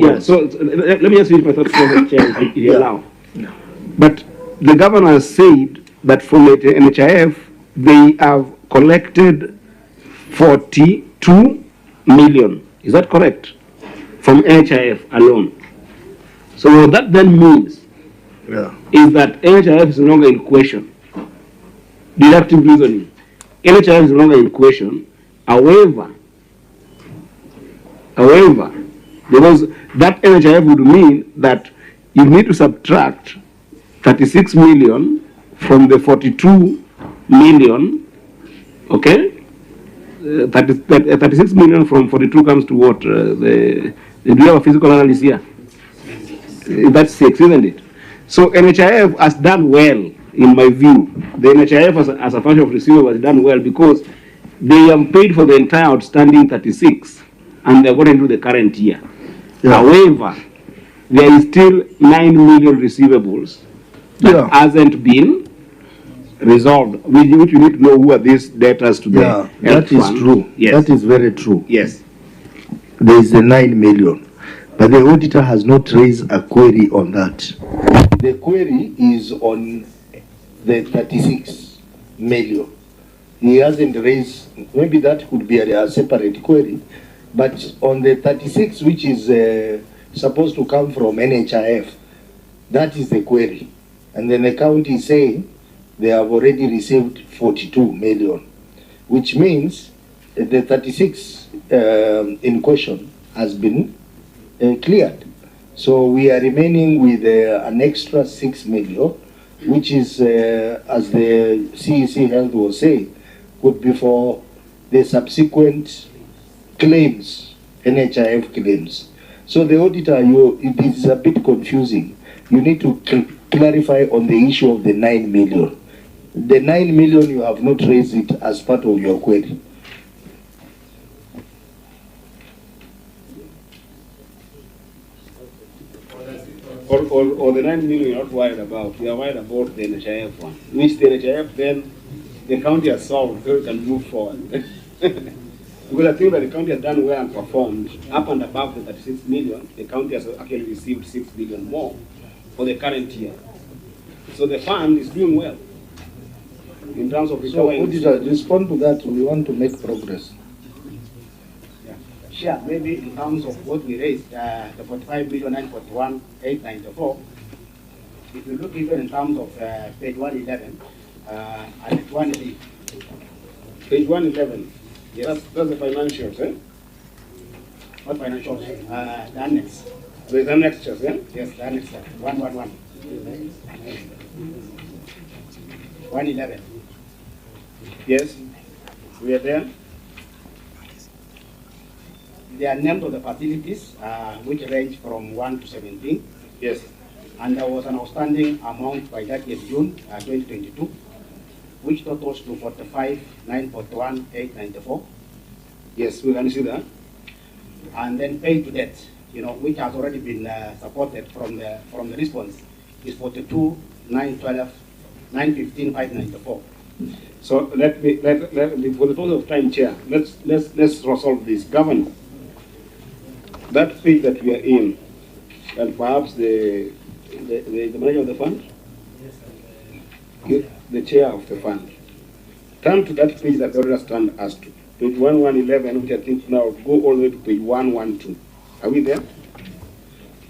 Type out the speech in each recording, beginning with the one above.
Yeah, so let me just finish my thought process, Chair, if you allow. Yeah. But the governor has said that from the NHIF, they have collected 42 million. Is that correct? From NHIF alone. So what that then means is that NHIF is no longer in question. Deductive reasoning. NHIF is no longer in question. However, because that NHIF would mean that you need to subtract 36 million from the 42 million, okay? 36 million from 42 comes to what? Do you have a physical analysis here? That's 6, isn't it? So NHIF has done well, in my view. The NHIF as a function of receiver has done well because they have paid for the entire outstanding 36 and they're going into the current year. Yeah. However, there is still 9 million receivables that hasn't been resolved, which you need to know who are these debtors to the that is true. Yes. That is very true. Yes. There is the 9 million. But the auditor has not raised a query on that. The query is on the 36 million. He hasn't raised, maybe that could be a separate query, but on the 36, which is supposed to come from NHIF, that is the query. And then the county is saying they have already received 42 million, which means the 36 in question has been cleared. So we are remaining with an extra 6 million, which is, as the CEC Health was saying, would be for the subsequent claims, NHIF claims. So the auditor, it is a bit confusing. You need to clarify on the issue of the 9 million. The 9 million, you have not raised it as part of your query. Or the 9 million you're not worried about. We are worried about the NHIF one, which the NHIF then the county has solved so we can move forward. Because I think that the county has done well and performed up and above the 36 million. The county has actually received 6 billion more for the current year. So the fund is doing well in terms of recovering. So, auditor, respond to that. We want to make progress. Sure, maybe in terms of what we raised, the 45,941,894, if you look even in terms of page 111 and 180. Page 111, yes. That's the financials, eh? What financials? The annex. There's annexures, eh? Yes, the annex, 111. 111. Yes, we are there. They are named of the facilities, which range from 1 to 17. Yes. And there was an outstanding amount by 30th June 2022, which totals to 45,941,894. Yes, we can see that. And then paid to debt, which has already been supported from the response, is 42,912,915,594. So let me, for the purpose of time, Chair, let's resolve this. Governor, that page that we are in, and perhaps the manager of the fund, the chair of the fund, turn to that page that the auditor stand as to page 1111, which I think now go all the way to page 112. Are we there?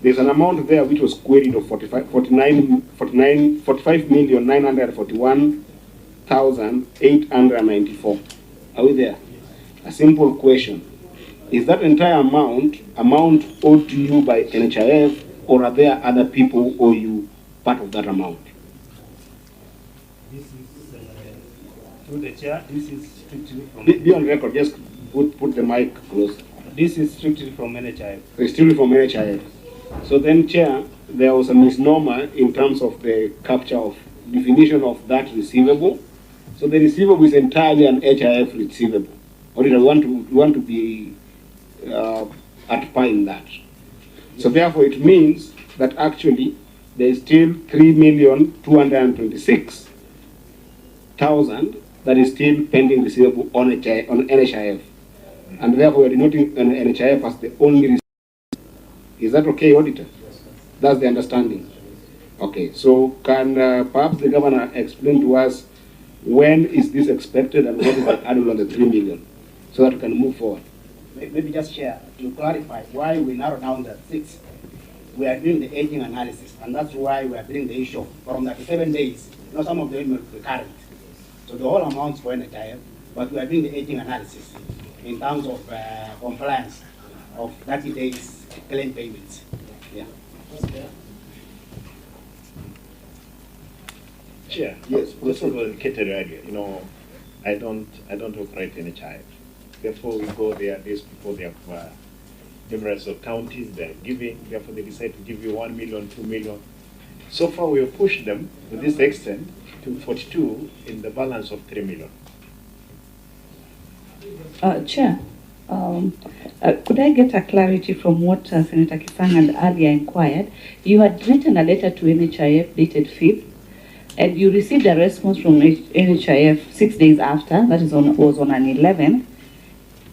There's an amount there which was queried of 45,941,894. Are we there? A simple question. Is that entire amount owed to you by NHIF, or are there other people who owe you part of that amount? This is, through the chair, this is strictly from... Be on record, just put the mic close. This is strictly from NHIF. It's strictly from NHIF. So then, Chair, there was a misnomer in terms of the capture of definition of that receivable. So the receivable is entirely an HIF receivable. Or we want to be at par in that. So therefore, it means that actually there is still 3,226,000 that is still pending receivable on NHIF. And therefore, we are denoting NHIF as the only receiver Is that okay, Auditor? That's the understanding. Okay, so can perhaps the governor explain to us when is this expected and what is the annual on the 3 million so that we can move forward? Maybe just share to clarify why we narrow down the 6. We are doing the aging analysis, and that's why we are doing the issue from the 7 days. You know, some of them will be current. So the whole amounts for NHIF, but we are doing the aging analysis in terms of compliance of 30 days claim payments. Yeah. Chair, yes, this was indicated earlier. You know, I don't operate any child. Therefore, we go there days before they have numerous of counties they're giving. Therefore, they decide to give you 1 million, 2 million. So far, we have pushed them to this extent to 42 in the balance of 3 million. Chair, could I get a clarity from what Senator Kisang had earlier inquired? You had written a letter to NHIF dated 5th, and you received a response from NHIF 6 days after, that was on an 11th.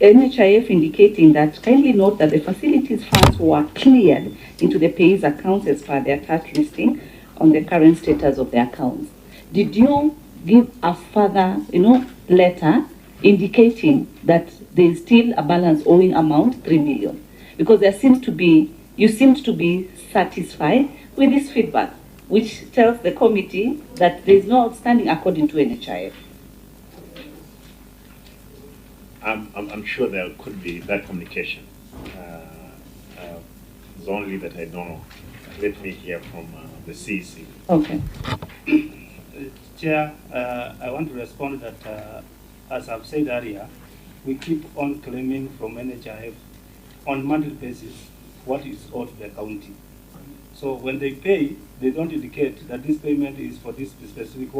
NHIF indicating that, kindly note that the facilities funds were cleared into the payees' accounts as per their tax listing on the current status of the accounts. Did you give a further, letter indicating that there is still a balance owing amount 3 million? Because you seemed to be satisfied with this feedback, which tells the committee that there is no outstanding according to NHIF. I'm sure there could be that communication. It's only that I don't know. Let me hear from the CEC. Okay. Chair, I want to respond that, as I've said earlier, we keep on claiming from NHIF on monthly basis what is owed to the county. So when they pay, they don't indicate that this payment is for this specific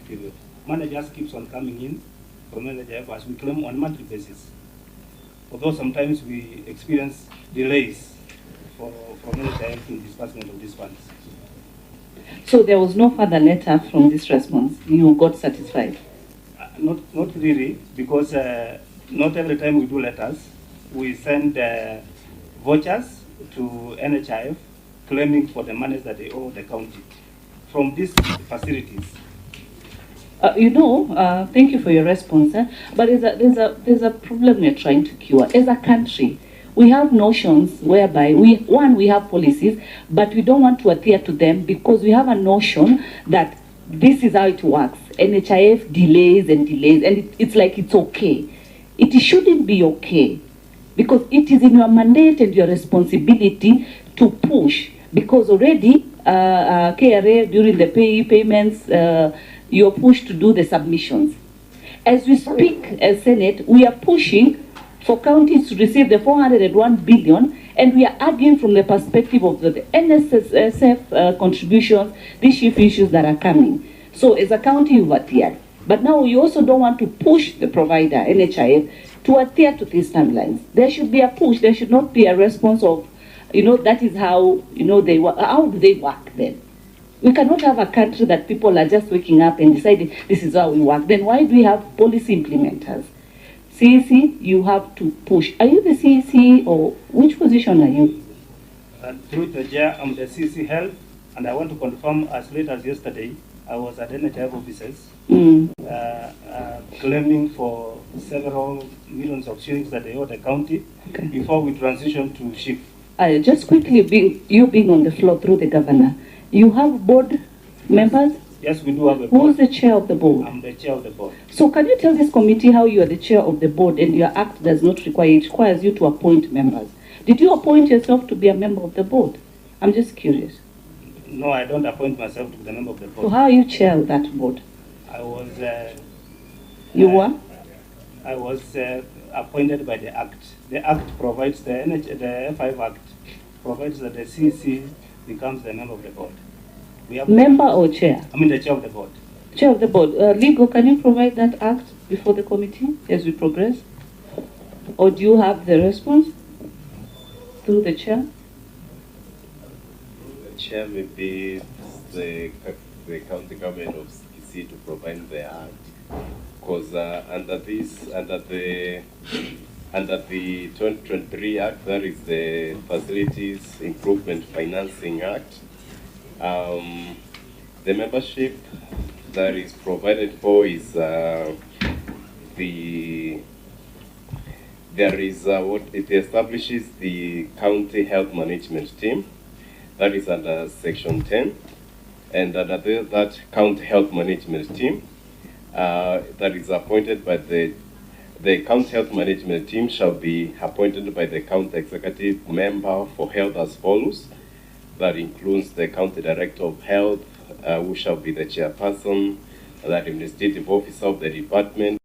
period. Money just keeps on coming in from NHIF as we claim on monthly basis. Although sometimes we experience delays from NHIF in disbursement of these funds. So there was no further letter from this response. You got satisfied? Not really, because not every time we do letters, we send vouchers to NHIF claiming for the monies that they owe the county from these facilities. Thank you for your response, but there's a problem we're trying to cure. As a country, we have notions whereby we have policies, but we don't want to adhere to them because we have a notion that this is how it works. NHIF delays and delays, and it's like it's okay. It shouldn't be okay, because it is in your mandate and your responsibility to push, because already KRA during the payments, you're pushed to do the submissions. As we speak as Senate, we are pushing for counties to receive the 401 billion, and we are arguing from the perspective of the NSSF contributions, these issues that are coming. So as a county, you've adhered. But now we also don't want to push the provider, NHIF, to adhere to these timelines. There should be a push. There should not be a response of, that is how, they work. How do they work then? We cannot have a country that people are just waking up and deciding this is how we work. Then why do we have policy implementers? CEC, you have to push. Are you the CEC, or which position are you? Through the chair, I'm the CEC Health, and I want to confirm as late as yesterday, I was at NHIF offices claiming for several millions of shillings that they owe the county before we transition to shift. Just quickly, being on the floor through the governor, you have board members? Yes, we do have a board. Who's the chair of the board? I'm the chair of the board. So can you tell this committee how you are the chair of the board and your act does not require, it requires you to appoint members? Did you appoint yourself to be a member of the board? I'm just curious. No, I don't appoint myself to be the member of the board. So how are you chair of that board? I was... you were? I was appointed by the Act. The Act provides, the F5 Act provides that the CC becomes the member of the board. We have member or chair? I mean the chair of the board. Chair of the board. Legal, can you provide that act before the committee as we progress? Or do you have the response through the chair? The chair may be the county government of CC to provide the act. Because under the under the 2023 Act, that is the Facilities Improvement Financing Act. The membership that is provided for is what it establishes the county health management team, that is under section 10, and under that county health management team that is appointed by the county health management team shall be appointed by the county executive member for health as follows. That includes the county director of health, who shall be the chairperson, the administrative officer of the department,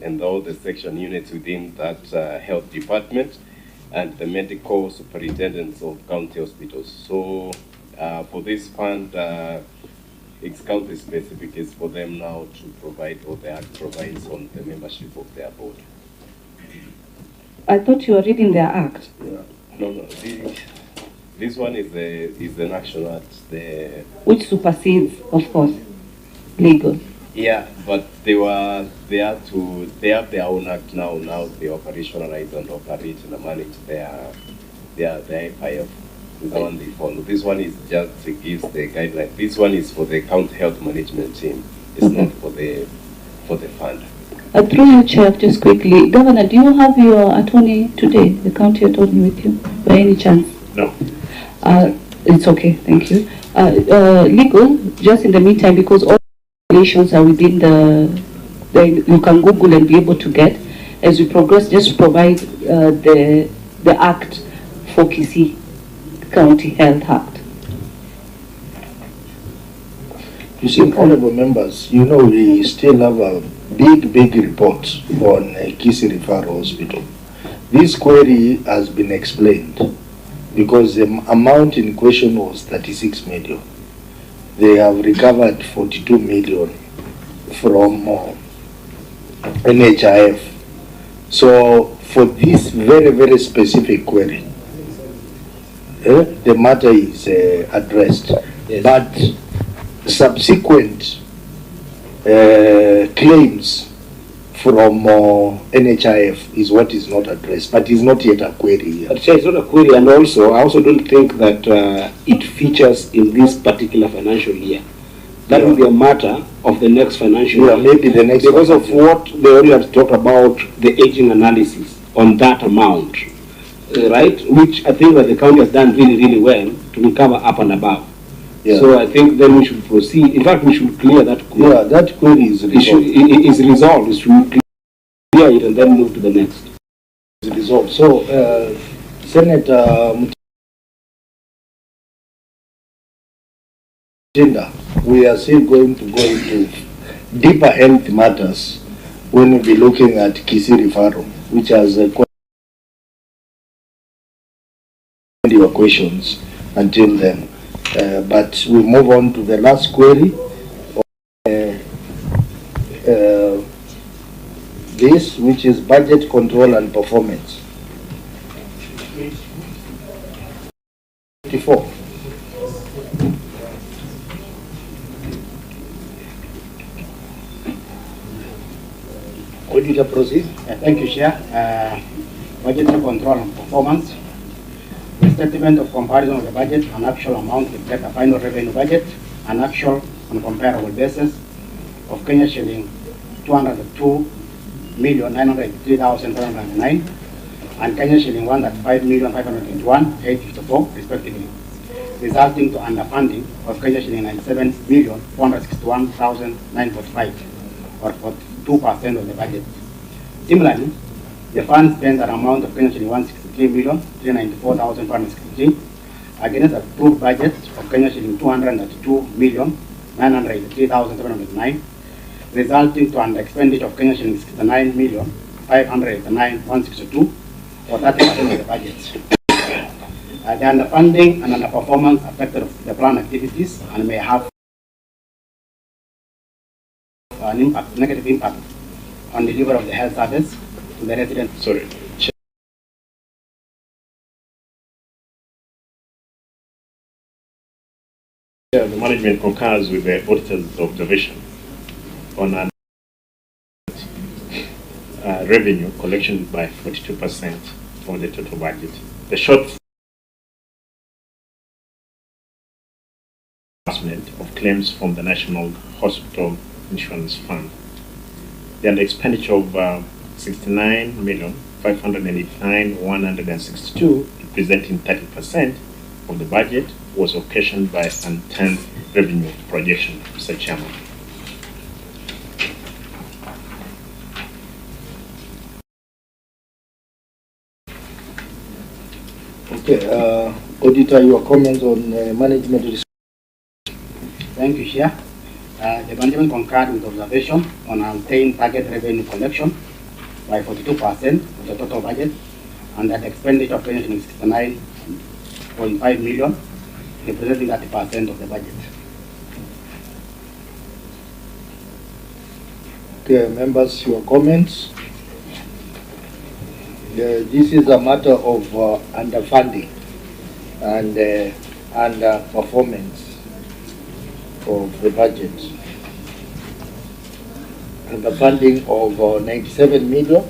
and all the section units within that health department, and the medical superintendents of county hospitals. So for this fund, it's county specific. Is for them now to provide what the Act provides on the membership of their board. I thought you were reading their act. Yeah. No. This one is an action act. Which supersedes, of course, legal. Yeah, but they have their own act now. Now they operationalize and operate and manage their FIF. The one they follow. This one is just gives the guideline. This one is for the county health management team. It's not for the fund. Through you, Chair, just quickly, Governor, do you have your attorney today, the county attorney with you, by any chance? No. It's okay, thank you. Legal, just in the meantime, because all regulations are within you can Google and be able to get. As we progress, just provide the act for Kisii County Health Act. You see, honorable members, we still have a big report on Kisii Referral Hospital. This query has been explained because the amount in question was 36 million. They have recovered 42 million from NHIF. So for this very specific query, the matter is addressed. Yes. But subsequent claims from NHIF is what is not addressed, but is not yet a query. But it's not a query, and also I also don't think that it features in this particular financial year. That will be a matter of the next financial year. Maybe the next. Because of what they already have talked about, the aging analysis on that amount, right? Which I think that the county has done really well to recover up and above. Yeah. So I think then we should proceed. In fact, we should clear that query. Yeah, that query is resolved. It is resolved. We should clear it and then move to the next. It's resolved. So, Senator Mutembei, we are still going to go into deeper health matters when we'll be looking at Kisii Referral, which has your questions until then. But we move on to the last query. This, which is budget control and performance. 54. Could you proceed? Thank you, Chair. Budget control and performance. The statement of comparison of the budget and actual amount reflect a final revenue budget and actual on comparable basis of Kenya shilling 202,983,709 and Kenya shilling 105,521,854 respectively, resulting to underfunding of Kenya shilling 97,461,945 or 42% of the budget. Similarly, the fund spends an amount of Kenya shilling 163,394,463 against approved budget of Kenya shilling 292,983,709, resulting to an expenditure of Kenya shilling 69,589,162 or 30% of the budget. The underfunding and underperformance affected the plan activities and may have an negative impact on delivery of the health service to the residents. Sorry. The management concurs with the auditor's observation on an revenue collection by 42% of the total budget. The short of claims from the National Hospital Insurance Fund. Then the expenditure of 69,589,162, representing 30% of the budget, was occasioned by unturned revenue projection, Mr. Chairman. Okay, Auditor, your comments on management. Thank you, Chair. The management concurred with observation on untamed target revenue collection by 42% of the total budget, and that expenditure of 69.5 million, representing 30% of the budget. Okay, members, your comments. This is a matter of underfunding and underperformance of the budget. Underfunding of 97 million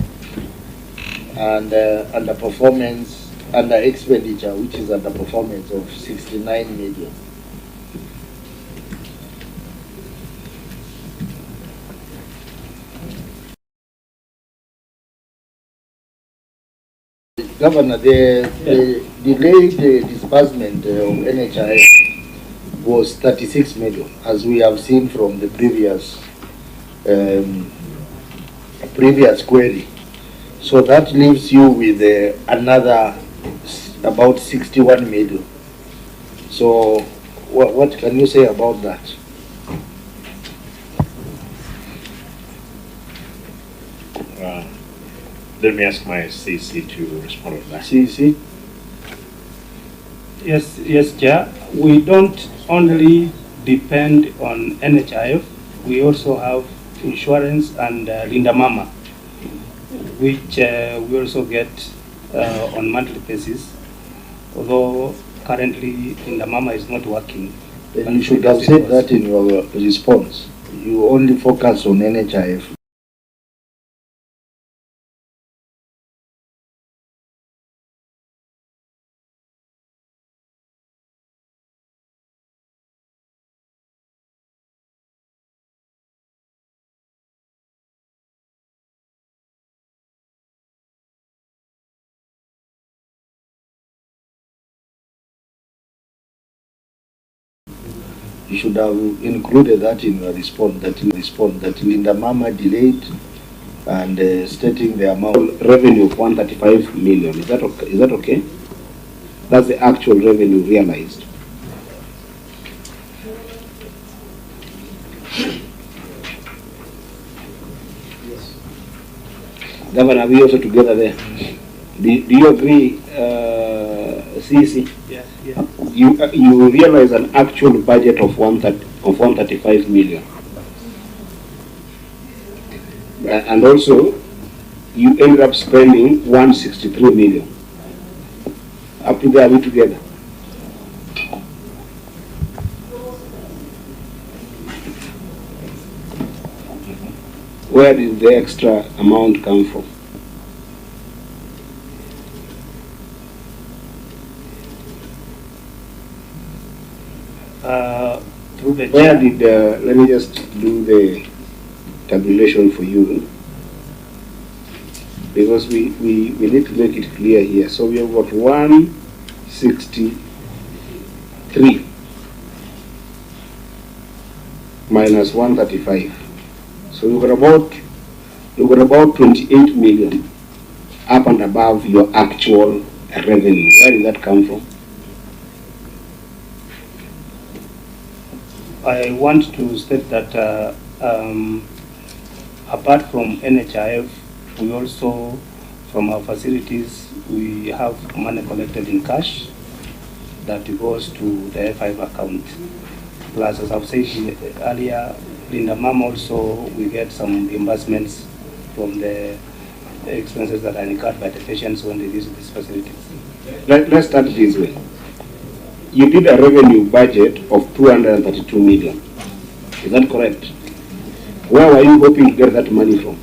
and underperformance, under expenditure, which is underperformance of 69 million. Governor, the delayed disbursement of NHIF was 36 million, as we have seen from the previous query. So that leaves you with another about 61 million. So what can you say about that? Let me ask my CC to respond to that. CC? Yes, Chair. We don't only depend on NHIF, we also have insurance and Linda Mama, which we also get on monthly basis, although currently Linda Mama is not working. Then you should have said that in your response. You only focus on NHIF. You should have included that in your response, that Linda Mama delayed and stating the amount. Revenue of 135 million. Is that okay? Is that okay? That's the actual revenue realized. Yes. Governor, are we also together there? Do you agree, CC? Yes. You realize an actual budget of 135 million. And also, you ended up spending 163 million. Up to there, are we together? Where did the extra amount come from? Through the Where chair. did, let me just do the tabulation for you, because we need to make it clear here. So we have got 163 minus 135. So you've got about 28 million up and above your actual revenue. Where did that come from? I want to state that apart from NHIF, we also, from our facilities, we have money collected in cash that goes to the F5 account. Plus, as I've said earlier, Linda Mom also, we get some reimbursements from the expenses that are incurred by the patients when they visit these facilities. Let's start this way. You did a revenue budget of 232 million. Is that correct? Where were you hoping to get that money from?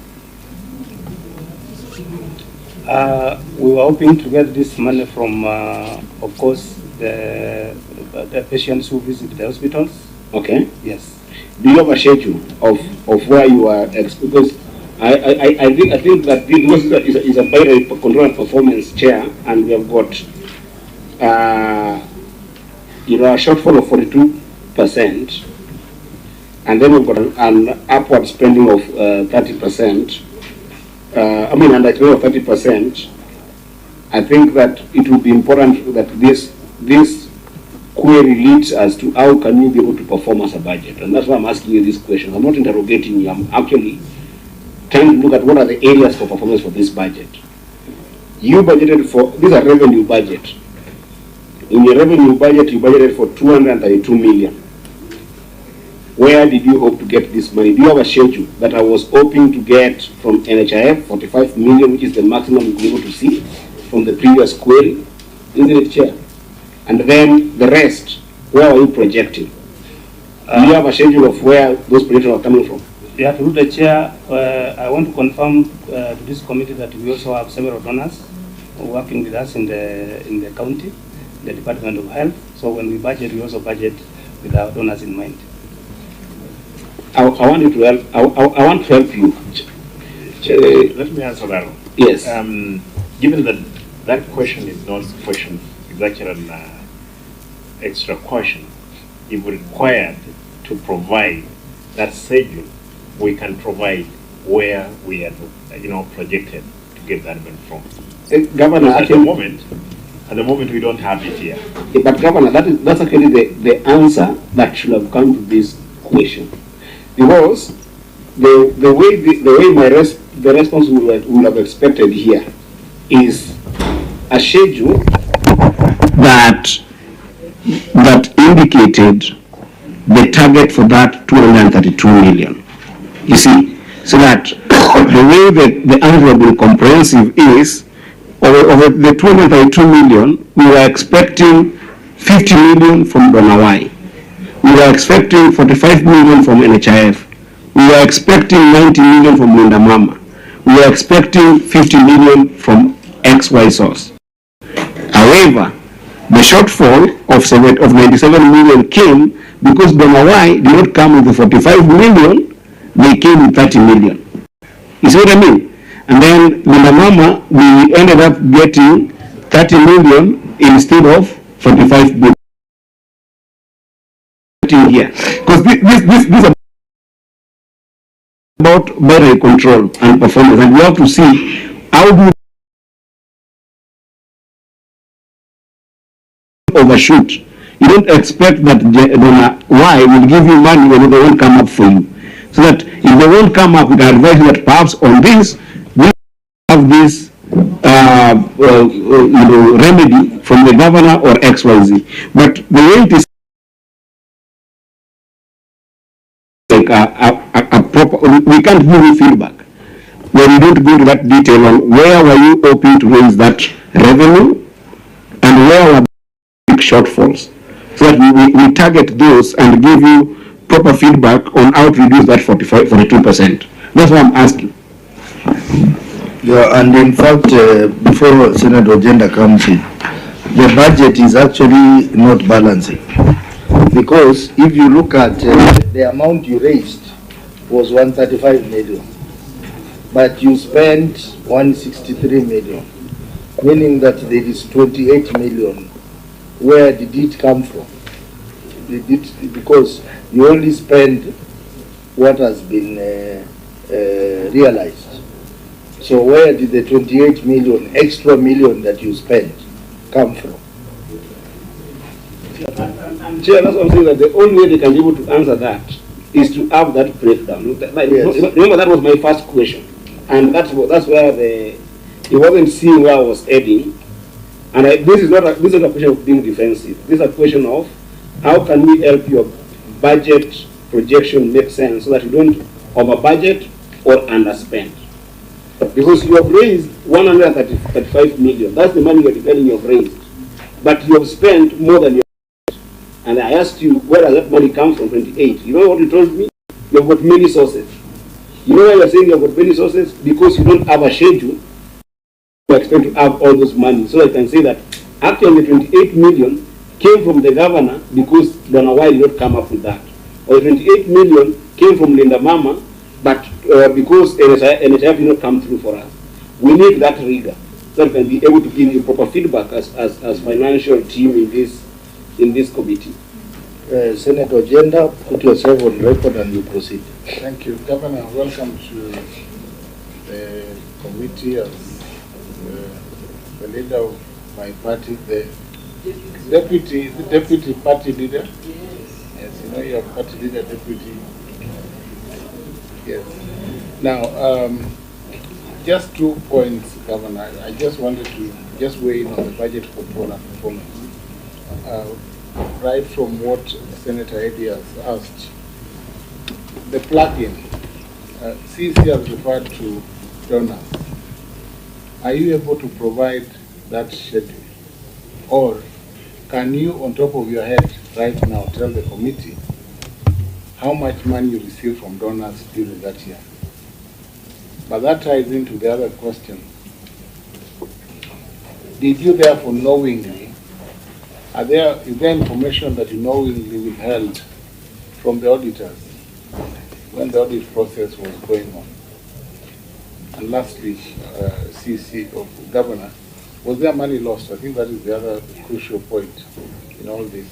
We were hoping to get this money from, of course, the patients who visit the hospitals. Okay. Yes. Do you have a schedule of where you are? Because I think that this is a better control and performance chair, and we have got a shortfall of 42%, and then we've got an upward spending of 30%. An expending of 30%. I think that it will be important that this query leads us to how can you be able to perform as a budget, and that's why I'm asking you this question. I'm not interrogating you. I'm actually trying to look at what are the areas for performance for this budget. You budgeted for, these are revenue budget. In your revenue budget, you budgeted for 232 million. Where did you hope to get this money? Do you have a schedule that I was hoping to get from NHIF, 45 million, which is the maximum you were able to see from the previous query? Isn't it, Chair? And then the rest, where are you projecting? Do you have a schedule of where those projections are coming from? Yeah, through the Chair, I want to confirm to this committee that we also have several donors working with us in the county, the Department of Health. So when we budget, we also budget with our donors in mind. I want you to help. I want to help you. Let me answer that one. Yes. Given that that question is not a question, it's actually an extra question. If we're required to provide that schedule, we can provide where we are, projected to get that money from. Governor, at the moment we don't have it here. But Governor, that's actually the answer that should have come to this question. Because the way the response we have expected here is a schedule that indicated the target for that 232 million. You see, so that the way the answer will be comprehensive is over the 232 million, we were expecting 50 million from Donawai. We were expecting 45 million from NHIF. We were expecting 90 million from Linda Mama. We were expecting 50 million from XY source. However, the shortfall of 97 million came because Donawai did not come with the 45 million, they came with 30 million. You see what I mean? And then Linda Mama, we ended up getting 30 million instead of 45 million. Here, because this is about better control and performance, and we have to see how do we overshoot. You don't expect that Y will give you money when they won't come up for you. So that if they won't come up, we can advise you that perhaps on this we have this remedy from the governor or XYZ. But the way it is like a proper, we can't give you feedback when you don't go to that detail on where were you hoping to raise that revenue and where were big shortfalls, so that we target those and give you proper feedback on how to reduce that 42%. That's what I'm asking. Yeah, and in fact, before Senator Ogenda comes in, the budget is actually not balancing. Because if you look at the amount you raised was 135 million, but you spent 163 million, meaning that there is 28 million. Where did it come from? Because you only spend what has been realized. So where did the 28 million, extra million that you spent come from? Chair, that's what I'm saying, that the only way they can be able to answer that is to have that breakdown. Yes. Remember, that was my first question. And that's where he wasn't seeing where I was heading. And this is not a question of being defensive. This is a question of how can we help your budget projection make sense so that you don't over budget or underspend. Because you have raised 135 million. That's the money you're declaring you have raised. But you have spent more than you. And I asked you, where does that money come from, 28? You know what you told me? You've got many sources. You know why you're saying you've got many sources? Because you don't have a schedule expect to have all those money. So I can say that actually the 28 million came from the governor because Donna White did not come up with that. Or the 28 million came from Linda Mama, but because NHIF did not come through for us. We need that rigor so that we can be able to give you proper feedback as financial team in this committee. Senator Jenda, put yourself on record and you proceed. Thank you. Governor, welcome to the committee as the leader of my party, the deputy party leader. Yes, you know your party leader, deputy. Yes. Now, just 2 points, Governor. I just wanted to just weigh in on the budget control and performance. Right from what Senator Eddy has asked, the plug-in, CC has referred to donors. Are you able to provide that schedule? Or can you, on top of your head right now, tell the committee how much money you receive from donors during that year? But that ties into the other question. Did you therefore knowingly, is there information that you knowingly withheld from the auditors when the audit process was going on? And lastly, CC of Governor, was there money lost? I think that is the other crucial point in all this.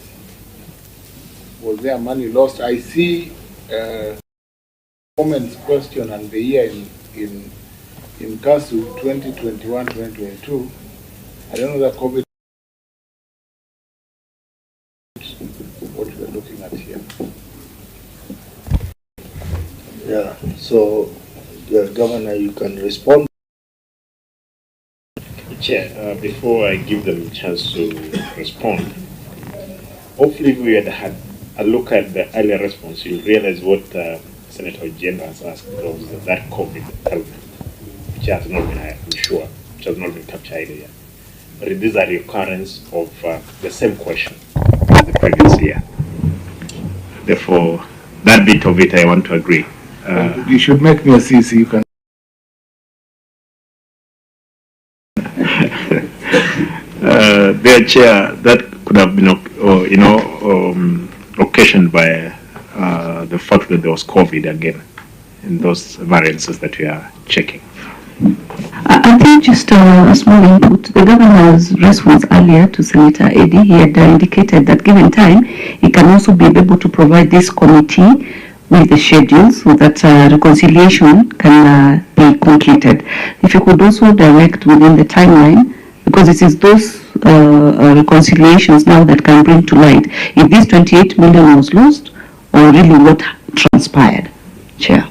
Was there money lost? I see performance question and the year in CASU 2021-2022. I don't know that COVID, what we're looking at here. Yeah, so Governor, you can respond. Chair, before I give them a chance to respond, hopefully if we had a look at the earlier response, you'll realize what Senator Jenda has asked, because that COVID element, which has not been, I'm sure, which has not been captured here. But it is a recurrence of the same question as the previous year. Therefore, that bit of it I want to agree. You should make me a CC, you can. Their chair, that could have been, occasioned by the fact that there was COVID again in those variances that we are checking. I think just a small input. The governor's response earlier to Senator Eddy, he had indicated that given time, he can also be able to provide this committee with the schedule so that reconciliation can be completed. If you could also direct within the timeline, because it is those reconciliations now that can bring to light if this 28 million was lost or really what transpired. Chair.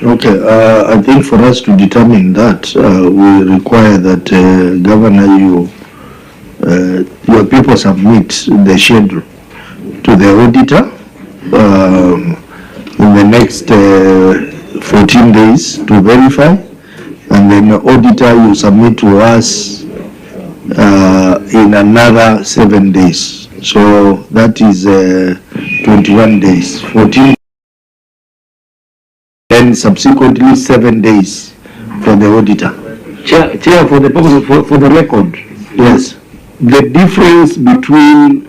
Okay, I think for us to determine that, we require that Governor, your people submit the schedule to the auditor in the next 14 days to verify, and then the auditor you submit to us in another 7 days. So that is 21 days, 14. Then subsequently 7 days for the auditor. Chair, for the purpose for the record, Yes. the difference between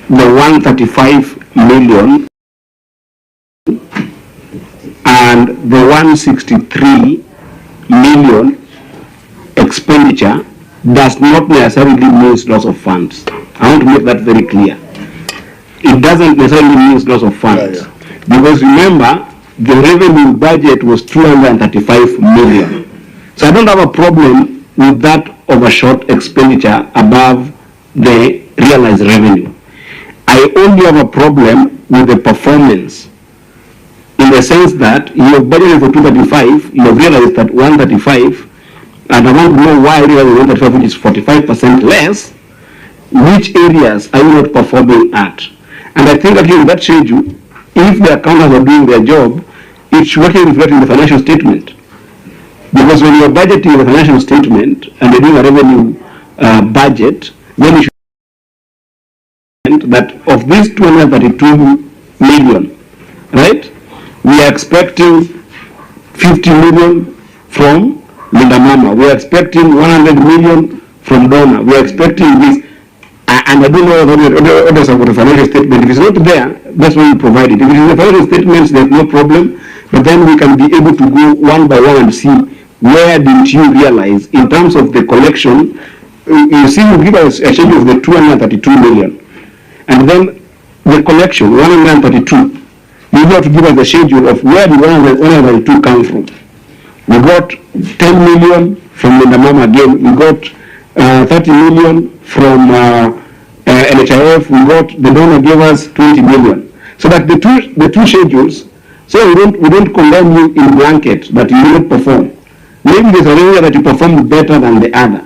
the 135 million and the 163 million expenditure does not necessarily mean loss of funds. I want to make that very clear. It doesn't necessarily mean loss of funds. Because remember, the revenue budget was 235 million. So I don't have a problem with that overshot expenditure above the realized revenue. I only have a problem with the performance, in the sense that you have budgeted for 235, you have realized that 135, and I want to know why realizing 135, which is 45% less. Which areas are you not performing at? And I think actually in that schedule, if the accountants are doing their job, it should actually reflect in the financial statement. Because when you are budgeting the financial statement and you're doing a revenue budget, then you should that of these 232 million, right, we are expecting 50 million from Linda Mama. We are expecting 100 million from donor. We are expecting this. And I don't know what others have got a financial statement. If it's not there, that's why we provide it. If it is the financial statements, there's no problem. But then we can be able to go one by one and see where didn't you realize in terms of the collection. You see, you give us a schedule of the 232 million. And then the collection, 132. You have to give us the schedule of where the 132 come from. We got 10 million from Linda Mama again. We got 30 million from NHIF. We got, the donor gave us 20 million. So that the two schedules, so we don't condemn you in blanket that you didn't perform. Maybe there's an area that you performed better than the other.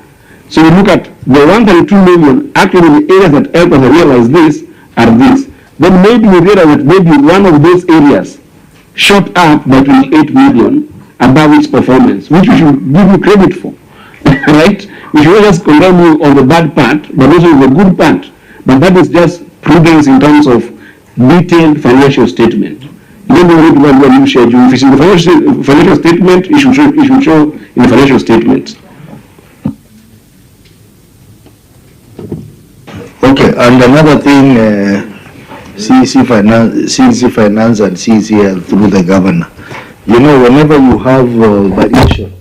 So we look at the 132 million, actually the areas that help us realize this are this. Then maybe we realize that maybe one of those areas shot up by 28 million above its performance, which we should give you credit for, right? We should not just condemn you on the bad part, but also the good part. But that is just prudence in terms of detailed financial statement. You don't need to go and do a new schedule. If it's in the financial statement, it should show in the financial statement. Okay, and another thing, CEC Finance and CEC through the governor. You know, whenever you have variation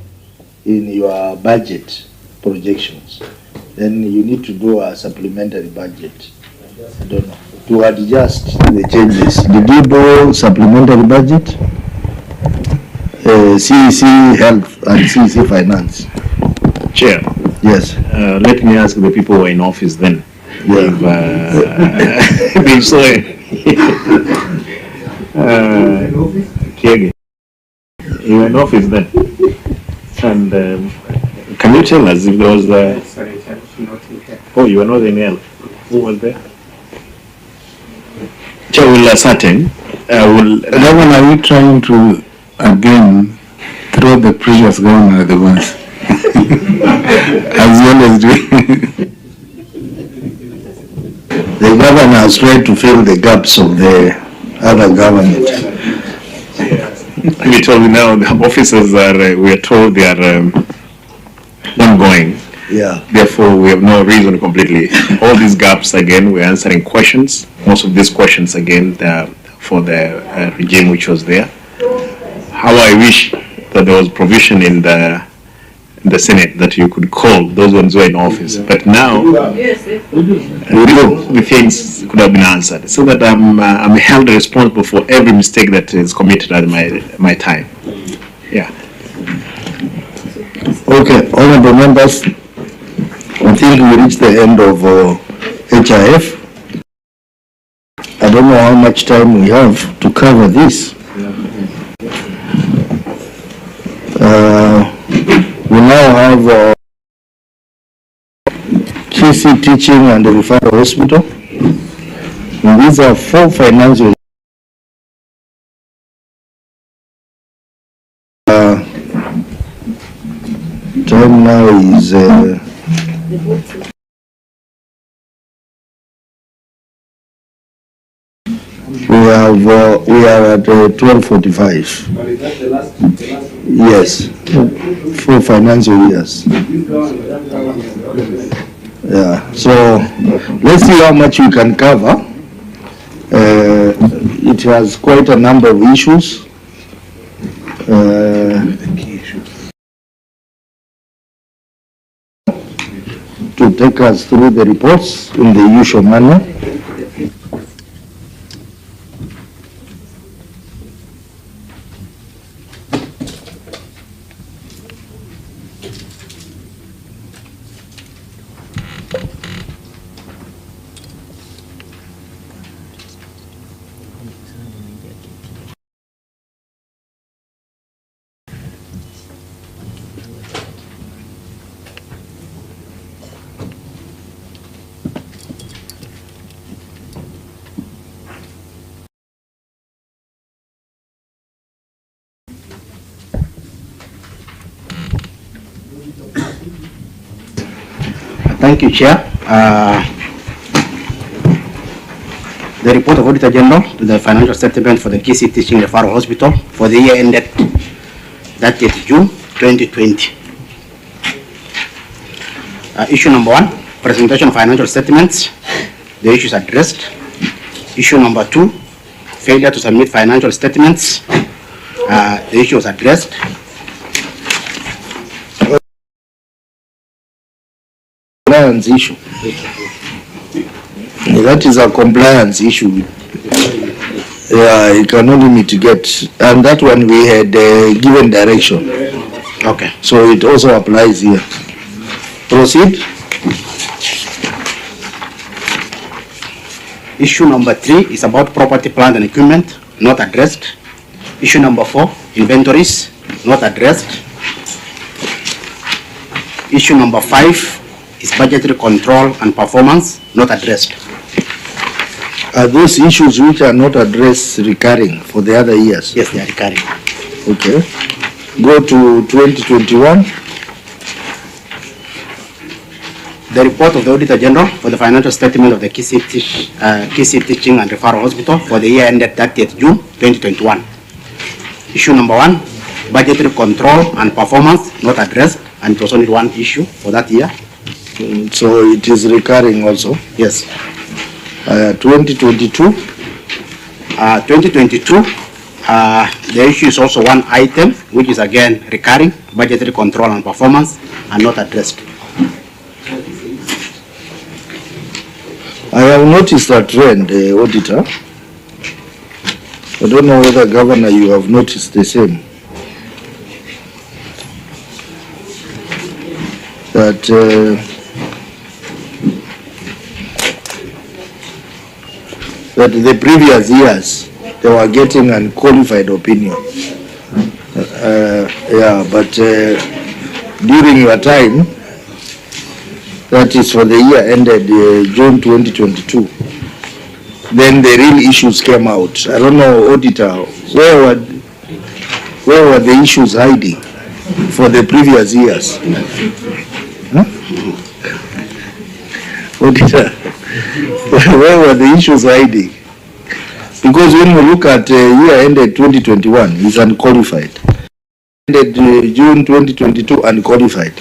in your budget projections, then you need to do a supplementary budget. I don't know, to adjust the changes. Did you do supplementary budget? CEC Health and CEC Finance. Chair. Yes. Let me ask the people who are in office then. Yeah. They saw it. Kiege. You were in office then. And can you tell us if there was oh, you were not in L. Who was there? Chair will ascertain. Governor, are you trying to again throw the previous governor at the ones? As you always do. The governor has tried to fill the gaps of the other government. We told now the officers are, we are told they are ongoing. Yeah. Therefore, we have no reason completely. All these gaps, again, we're answering questions. Most of these questions, again, for the regime which was there. How I wish that there was provision in the Senate that you could call those ones who are in office. But now, the things could have been answered. So that I'm held responsible for every mistake that is committed at my time. Yeah. Okay, honorable members, I think we reached the end of HIF. I don't know how much time we have to cover this. We now have KC Teaching and the Referral Hospital. And these are 4 financial. Time now is we are at 12:45. Yes, 4 financial years. Yeah, so let's see how much we can cover. It has quite a number of issues. To take us through the reports in the usual manner. Thank you, Chair. The report of Auditor General to the financial statement for the KC Teaching Referral Hospital for the year ended 30th June 2020. Issue number 1, presentation of financial statements. The issue is addressed. Issue number 2, failure to submit financial statements. The issue was addressed. Compliance issue. That is a compliance issue. Yeah, you can only mitigate, and that one we had given direction. Okay. So it also applies here. Proceed. Issue number 3 is about property, plant and equipment, not addressed. Issue number 4, inventories, not addressed. Issue number 5 is budgetary control and performance, not addressed. Are those issues which are not addressed recurring for the other years? Yes, they are recurring. Okay. Go to 2021. The report of the Auditor General for the financial statement of the KC Teaching and Referral Hospital for the year ended 30th June 2021. Issue number 1, budgetary control and performance, not addressed, and it was only one issue for that year. So it is recurring also. Yes. 2022. 2022, the issue is also one item, which is again recurring, budgetary control and performance, and not addressed. I have noticed a trend, Auditor. I don't know whether, Governor, you have noticed the same. That that the previous years they were getting unqualified opinion. Yeah, but during your time, that is for the year ended June 2022, then the real issues came out. I don't know, Auditor, where were the issues hiding for the previous years? Huh? Auditor, where were the issues hiding? Because when we look at year ended 2021, it's unqualified. Ended June 2022, unqualified.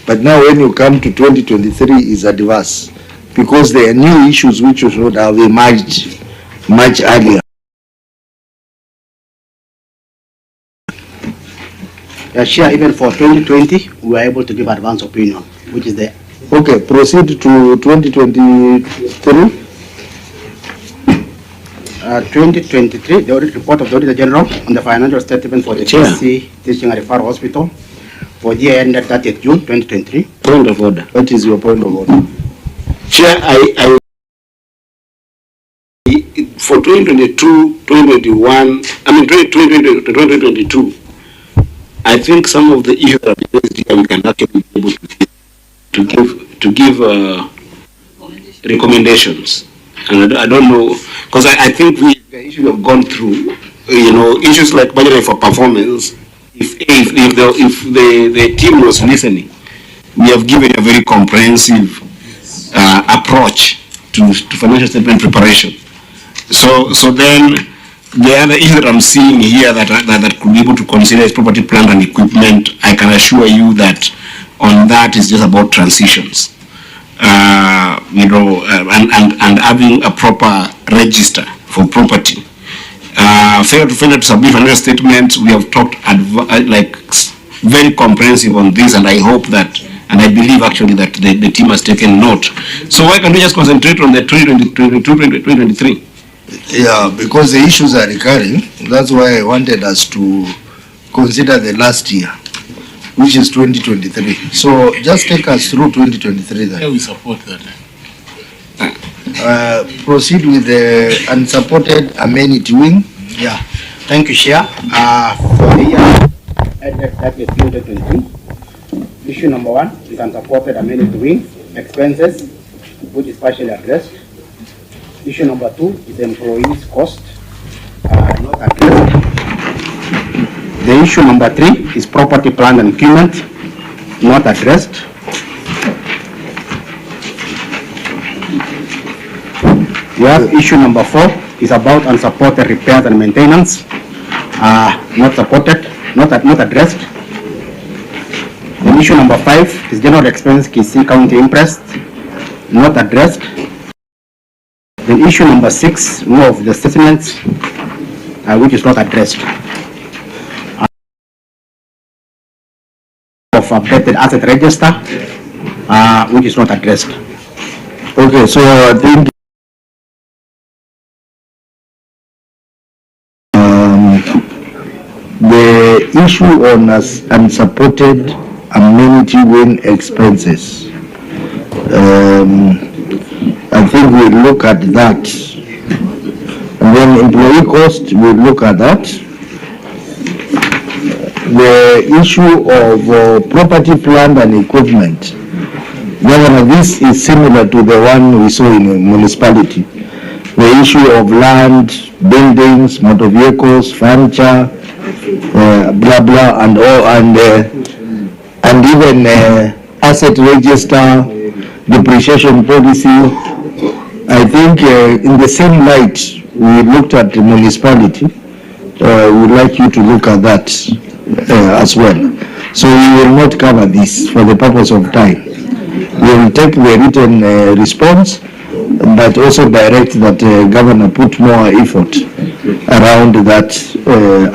But now when you come to 2023, it's adverse. Because there are new issues which should have emerged much earlier. Sure, even for 2020, we were able to give advance opinion, which is the... Okay, proceed to 2023. 2023, the audit report of the Auditor General on the financial statement for the KC Teaching and Referral Hospital for the year ended 30th June 2023. Point of order. What is your point of order? Chair, for 2022, 2021, I mean 2020 to 2022, I think some of the issues that are raised here we can actually be able to give recommendations. And I don't know, because I think the issues have gone through, issues like budgeting for performance. If the team was listening, we have given a very comprehensive approach to financial statement preparation. So then the other issue that I'm seeing here that could be able to consider is property, plant and equipment. I can assure you that on that is just about transitions. And having a proper register for property. Failure to submit financial statements, we have talked very comprehensive on this, and I hope that, and I believe actually that the team has taken note. So why can't we just concentrate on the 2022-2023? Yeah, because the issues are recurring. That's why I wanted us to consider the last year, which is 2023. So just take us through 2023 then. Yeah, we support that. Proceed with the unsupported amenity wing. Yeah, thank you, Chair. For the year ended 30th June 2022, issue number 1 is unsupported amenity wing expenses, which is partially addressed. Issue number 2 is employees cost, not addressed. The issue number 3 is property, plant and equipment, not addressed. We have issue number 4 is about unsupported repairs and maintenance, not supported, not addressed. The issue number 5 is general expense Kisii County interest, not addressed. Then issue number 6, more of the statements, which is not addressed. Of updated asset register, which is not addressed. Okay, so I think the issue on unsupported amenity wing expenses, I think we look at that, and then employee cost, we look at that. The issue of property, plant and equipment, Governor, this is similar to the one we saw in a municipality. The issue of land, buildings, motor vehicles, furniture, blah blah, and all, and even asset register, depreciation policy. I think in the same light we looked at the municipality. We'd like you to look at that as well. So we will not cover this for the purpose of time. We will take the written response, but also direct that Governor put more effort around that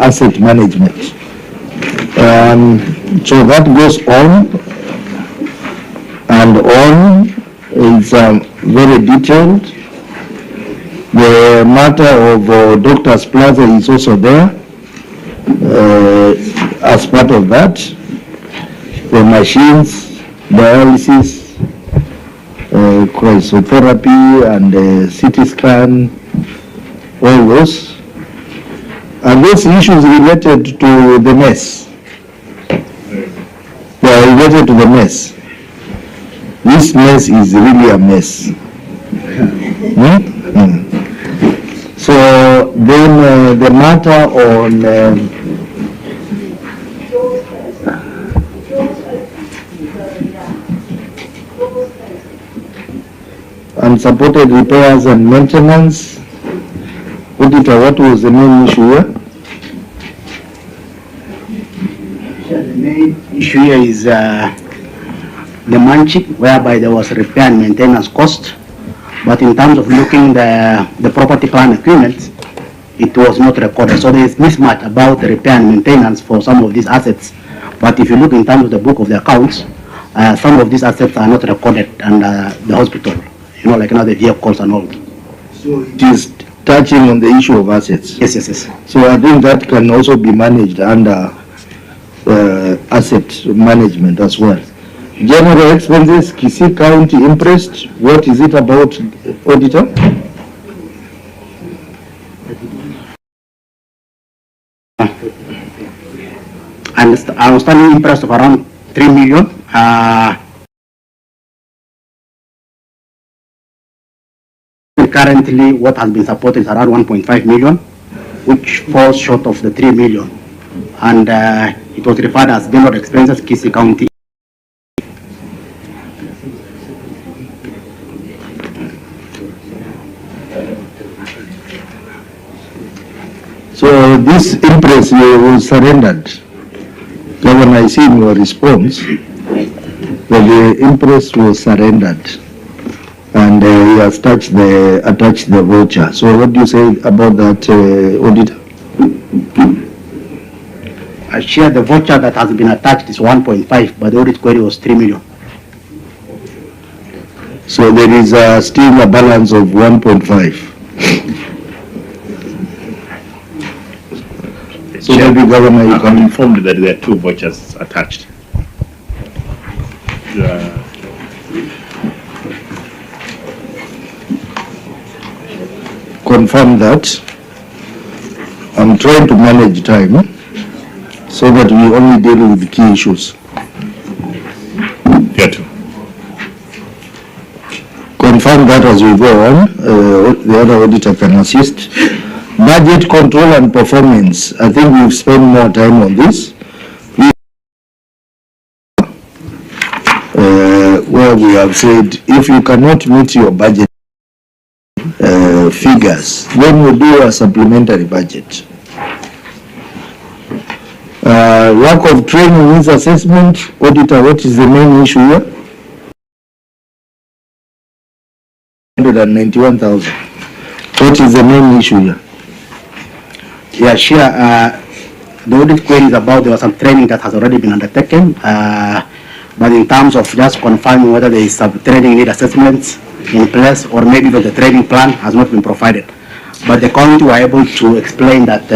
asset management. So that goes on and on. It's very detailed. The matter of Doctor's Plaza is also there as part of that. The machines, dialysis, cryotherapy and CT scan, all those. And those issues related to the mess. They are related to the mess. This mess is really a mess. So then the matter on unsupported repairs and maintenance. Auditor, what was the main issue here? The main issue here is the manchik, whereby there was repair and maintenance cost, but in terms of looking the property plan agreement, it was not recorded. So there is mismatch about the repair and maintenance for some of these assets. But if you look in terms of the book of the accounts, some of these assets are not recorded under the hospital. You know, like the vehicles and all. So it is touching on the issue of assets. Yes, yes, yes. So I think that can also be managed under asset management as well. General expenses, Kisii County interest, what is it about, Auditor? And outstanding interest of around 3 million. Currently, what has been supported is around 1.5 million, which falls short of the 3 million. And it was referred as general expenses, Kisii County. So this interest was surrendered. Governor, I see in your response that the interest was surrendered and he has attached the voucher. So what do you say about that, Auditor? I share the voucher that has been attached is 1.5, but the audit query was 3 million. So there is still a balance of 1.5. So maybe, Governor, you can informed that there are 2 vouchers attached. confirm that. I'm trying to manage time so that we only deal with the key issues. There too. Confirm that as we go on. The other auditor can assist. Budget control and performance. I think we've spent more time on this. Where we have said if you cannot meet your budget figures, then we do a supplementary budget. Lack of training needs assessment. Auditor, what is the main issue here? 191,000. What is the main issue here? Yeah, sure. The audit query is about there was some training that has already been undertaken, but in terms of just confirming whether there is some training need assessments in place or maybe even the training plan has not been provided. But the county were able to explain that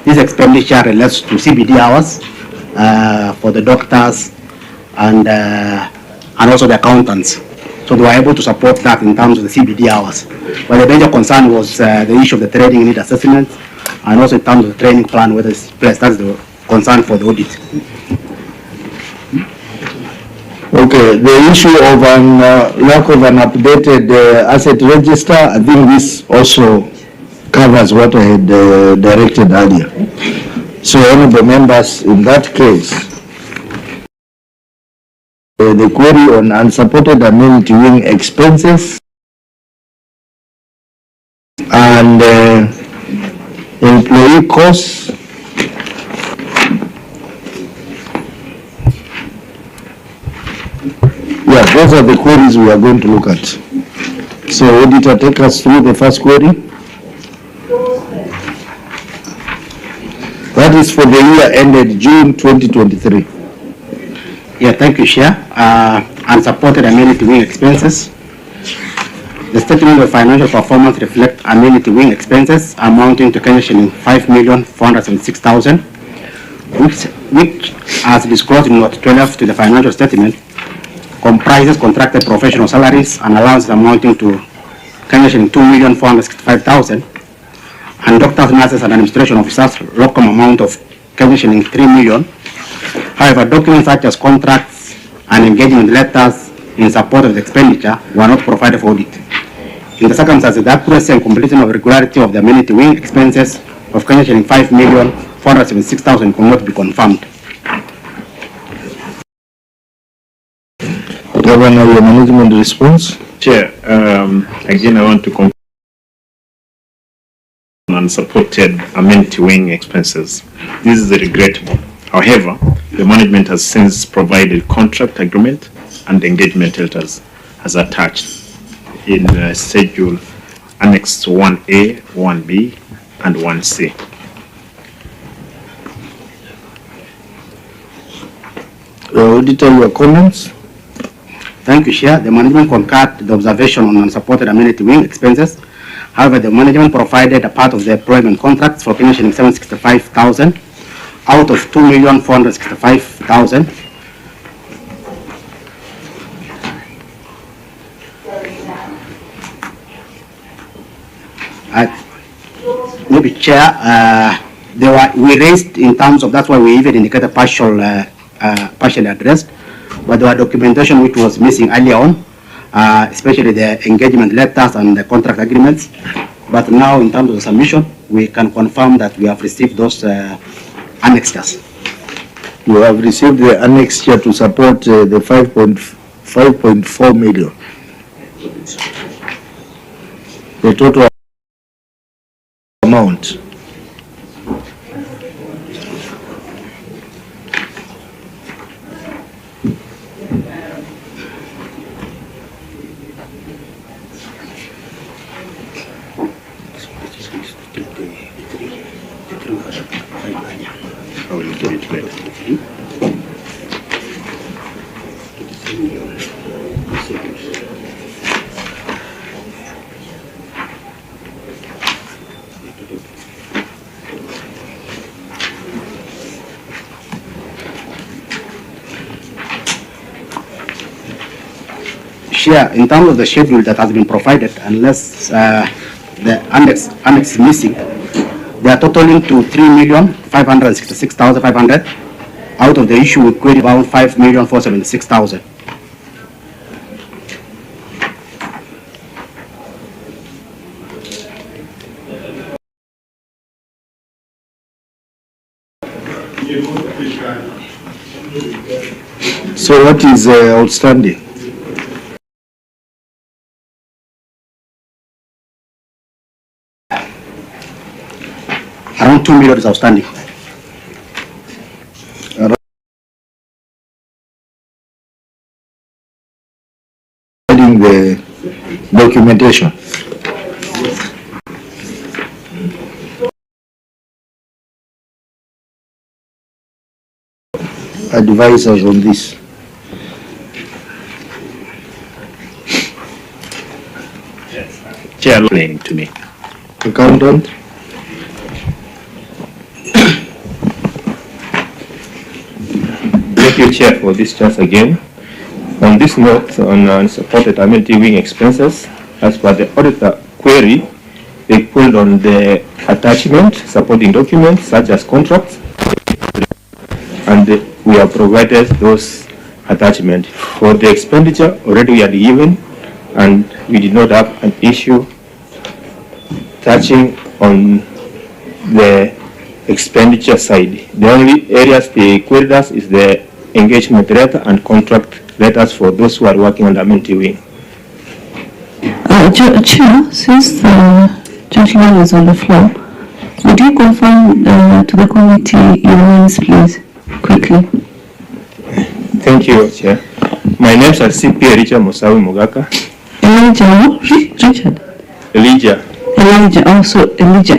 this expenditure relates to CBD hours for the doctors and also the accountants. So they were able to support that in terms of the CBD hours. But the major concern was the issue of the training need assessments and also in terms of the training plan, whether it's placed. That's the concern for the audit. Okay, the issue of lack of an updated asset register, I think this also covers what I had directed earlier. So honorable members, in that case, the query on unsupported amenity wing expenses and employee costs Yeah, those are the queries we are going to look at. So, auditor, take us through the first query. That is for the year ended June 2023. Yeah, thank you, Chair. Unsupported amenity wing expenses. The statement of financial performance reflects amenity wing expenses amounting to Kenya shilling 5,476,000, which, as disclosed in Note 12 to the financial statement, comprises contracted professional salaries and allowances amounting to Kenya shilling 2,465,000, and doctors, nurses, and administration officers locum amount of Kenya shilling 3 million. However, documents such as contracts and engagement letters in support of the expenditure were not provided for audit. In the circumstances, the accuracy and completion of regularity of the amenity wing expenses of Kenya shilling 5,476,000 could not be confirmed. Governor, your management response? Chair, again, I want to confirm unsupported amenity wing expenses. This is regrettable. However, the management has since provided contract agreement and engagement letters as attached in schedule Annex 1A, 1B, and 1C. Auditor, your comments? Thank you, Chair. The management concurred the observation on unsupported amenity wing expenses. However, the management provided a part of the employment contracts for Kenya shilling 765,000 out of 2,465,000. Maybe, Chair, we raised in terms of, that's why we even indicated partially addressed, but there were documentation which was missing earlier on, especially the engagement letters and the contract agreements. But now, in terms of the submission, we can confirm that we have received those annexures. You have received the annexure to support the 5.4 million. The total amount. Share in terms of the schedule that has been provided, unless the annex is missing, they are totaling to 3,566,500. Out of the issue, we queried about 5,476,000. So what is outstanding? Around 2 million is outstanding. signing the documentation. Advise us on this. Chair, explain to me. Accountant. Thank you, Chair, for this chance again. On this note, on unsupported amenity wing expenses, as per the auditor query, they pulled on the attachment supporting documents such as contracts, and we have provided those attachments. For the expenditure, already we had given, and we did not have an issue touching on the expenditure side. The only areas they queried us is the engagement letter and contract letters for those who are working on the amenity wing. Chair, since the gentleman is on the floor, would you confirm to the committee your names, please, quickly? Thank you, Chair. My name is CP Elijah Musawi Mugaka. Richard? Elijah,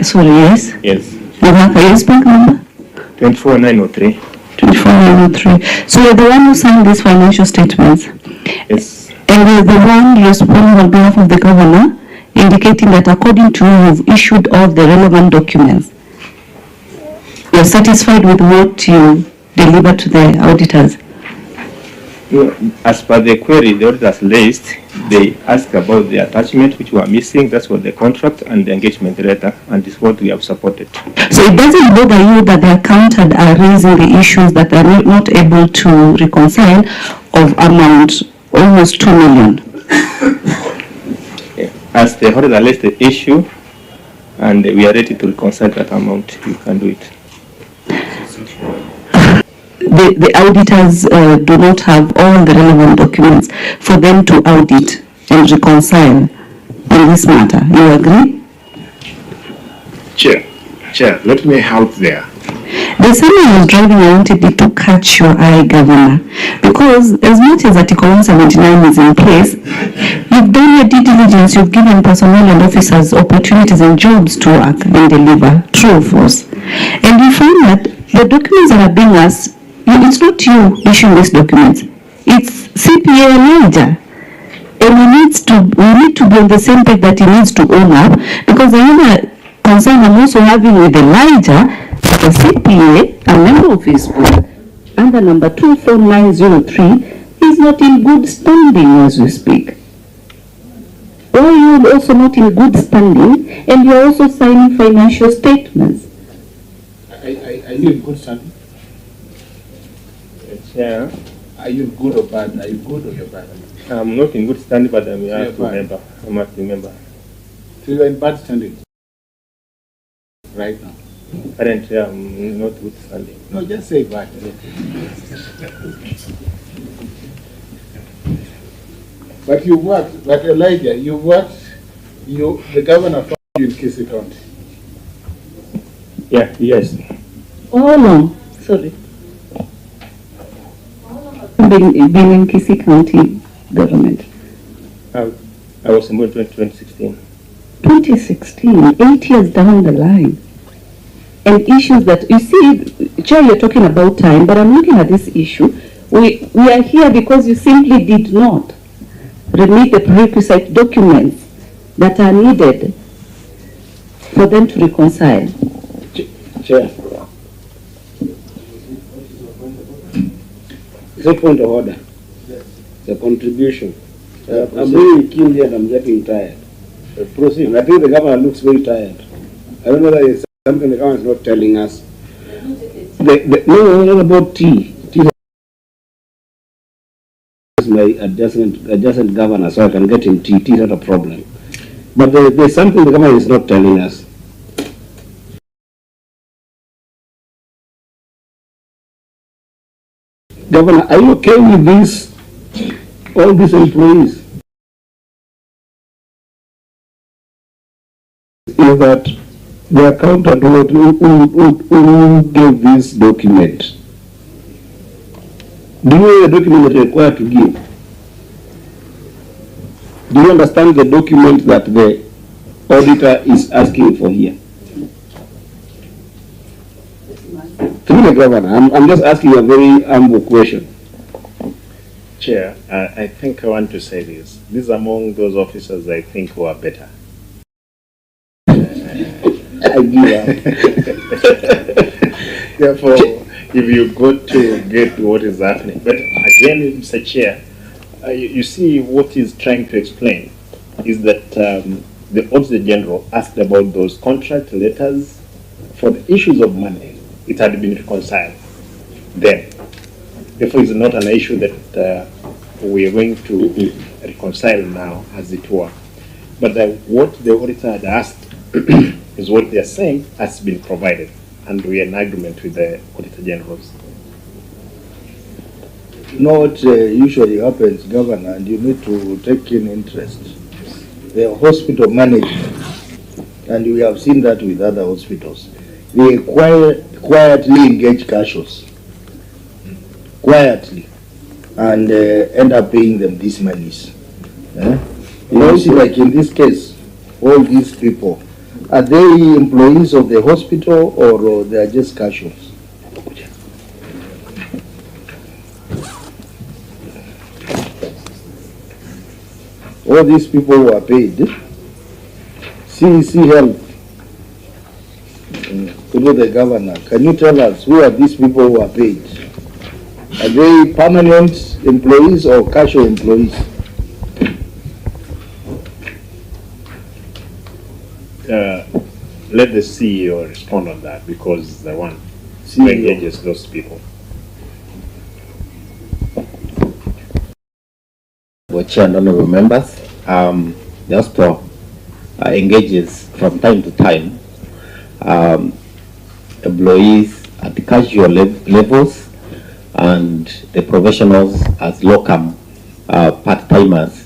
sorry, yes? Yes. Mugaka, yes, bank number? 24903. 24903. So you're the one who signed these financial statements? Yes. And you're the one responding on behalf of the governor, indicating that according to you, you've issued all the relevant documents. You're satisfied with what you delivered to the auditors? As per the query, the auditors list, they asked about the attachment which were missing. That's what the contract and the engagement letter, and this is what we have supported. So it doesn't bother you that the accountant are raising the issues that are not able to reconcile of amount almost 2 million? As the auditor lists the issue, and we are ready to reconcile that amount, you can do it. The auditors do not have all the relevant documents for them to audit and reconcile on this matter. You agree? Chair, let me help there. The someone was driving, I wanted it to catch your eye, Governor, because as much as Article 179 is in place, you've done your due diligence, you've given personnel and officers opportunities and jobs to work and deliver, true or false. And you find that the documents that are being asked, it's not you issuing these documents, it's CPA Elijah. And we need to be on the same page that he needs to own up, because the other concern I'm also having with Elijah, the CPA, a member of his board, under number 24903, is not in good standing as we speak. Why are you also not in good standing, and you're also signing financial statements? Are you in good standing? Yeah. Are you good or bad? Are you good or you're bad? I'm not in good standing, but I'm a member. I'm a member. So you're in bad standing right now? Currently, I'm not good standing. No, just say bad. But you worked, but Elijah, you worked, the governor found you in Kisi County. Yeah, yes. Oh no, sorry. Been in Kisi County government. I was in 2016. 2016, 8 years down the line. And issues that, you see, Chair, you're talking about time, but I'm looking at this issue. We are here because you simply did not remit the prerequisite documents that are needed for them to reconcile. Chair. It's a point of order. It's a contribution. I'm really keen here and I'm getting tired. Proceed. And I think the governor looks very tired. I don't know whether it's something the government is not telling us. No, not about tea. Tea is my adjacent governor, so I can get him tea. Tea is not a problem. But there's something the government is not telling us. Governor, are you okay with this? All these employees? Is that the accountant who gave this document? Do you know the document that you're required to give? Do you understand the document that the auditor is asking for here? Through the governor, I'm just asking a very humble question. Chair, I think I want to say this. This is among those officers I think who are better. I give up. Therefore, if you got to get what is happening. But again, Mr. Chair, you see what he's trying to explain is that the Auditor General asked about those contract letters for the issues of money. It had been reconciled then. Therefore, it's not an issue that we are going to reconcile now, as it were. But what the auditor had asked is what they are saying has been provided, and we are in agreement with the Auditor Generals. You know what usually happens, Governor, and you need to take in interest. The hospital management, and we have seen that with other hospitals, they quietly engage casuals, quietly, and end up paying them these monies. You see, like in this case, all these people, are they employees of the hospital or they are just casuals? All these people who are paid, CEC Health, through the governor, can you tell us who are these people who are paid? Are they permanent employees or casual employees? Let the CEO respond on that, because he's the one who engages those people. Chair and honorable members, the hospital engages from time to time employees at the casual levels and the professionals as locum part-timers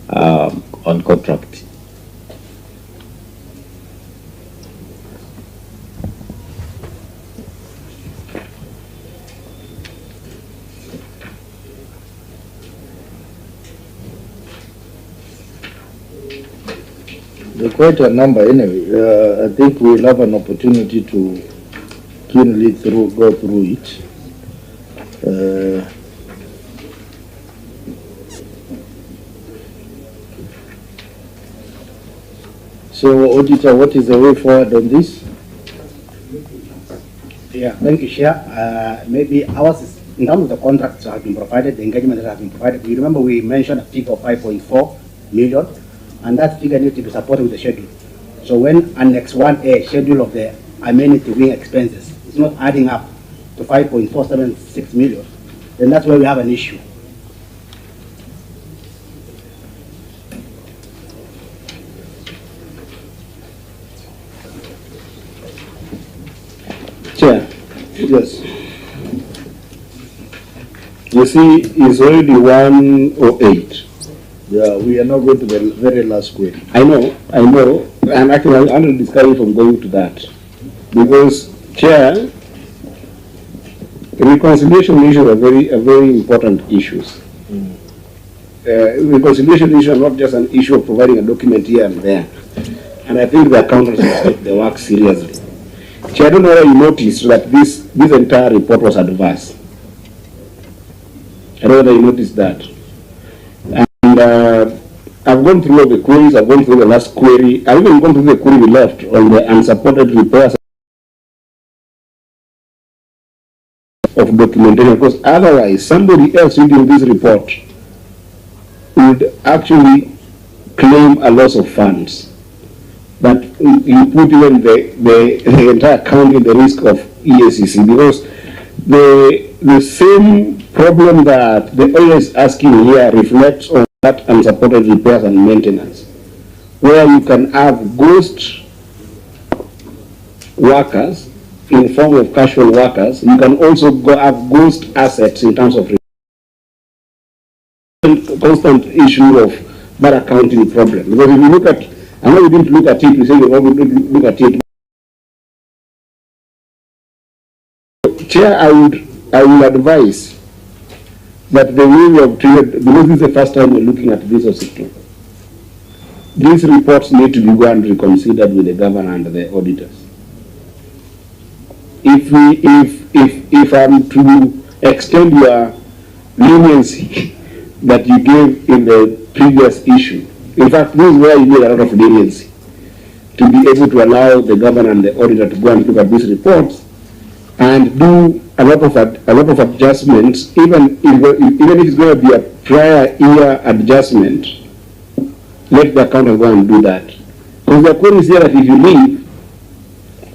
on contract. Quite a number anyway. I think we'll have an opportunity to keenly go through it. So, Auditor, what is the way forward on this? Yeah, thank you, Chair. Maybe ours is, in terms of the contracts that have been provided, the engagement that has been provided, you remember we mentioned a figure of 5.4 million, and that figure needs to be supported with the schedule. So when Annex 1A, schedule of the amenity wing expenses, is not adding up to 5.476 million, then that's where we have an issue. Chair. Yes. You see, it's already 108. Yeah, we are not going to the very last query. I know, and actually I'm going to discourage you from going to that. Because, Chair, reconciliation issues are very important issues. Reconciliation issues are not just an issue of providing a document here and there. And I think the accountants take their work seriously. Chair, I don't know whether you noticed that this entire report was adverse. I don't know whether you noticed that. And I've gone through all the queries, I've gone through the last query, I've even gone through the query we left on the unsupported repairs of documentation, because otherwise somebody else reading this report would actually claim a loss of funds. But you put even the entire county in the risk of EACC, because the same problem that the owner is asking here reflects on that unsupported repairs and maintenance, where you can have ghost workers in form of casual workers. You can also have ghost assets in terms of constant issue of bad accounting problem. Because if you look at, I know we didn't look at it, we say we didn't look at it. Chair, I would advise that the way we have treated, because this is the first time we're looking at this hospital, these reports need to be go and reconsidered with the governor and the auditors. If I'm to extend your leniency that you gave in the previous issue, in fact, this is where you need a lot of leniency to be able to allow the governor and the auditor to go and look at these reports and do a lot of adjustments, even if it's going to be a prior year adjustment. Let the accountant go and do that. Because the query is here that if you leave,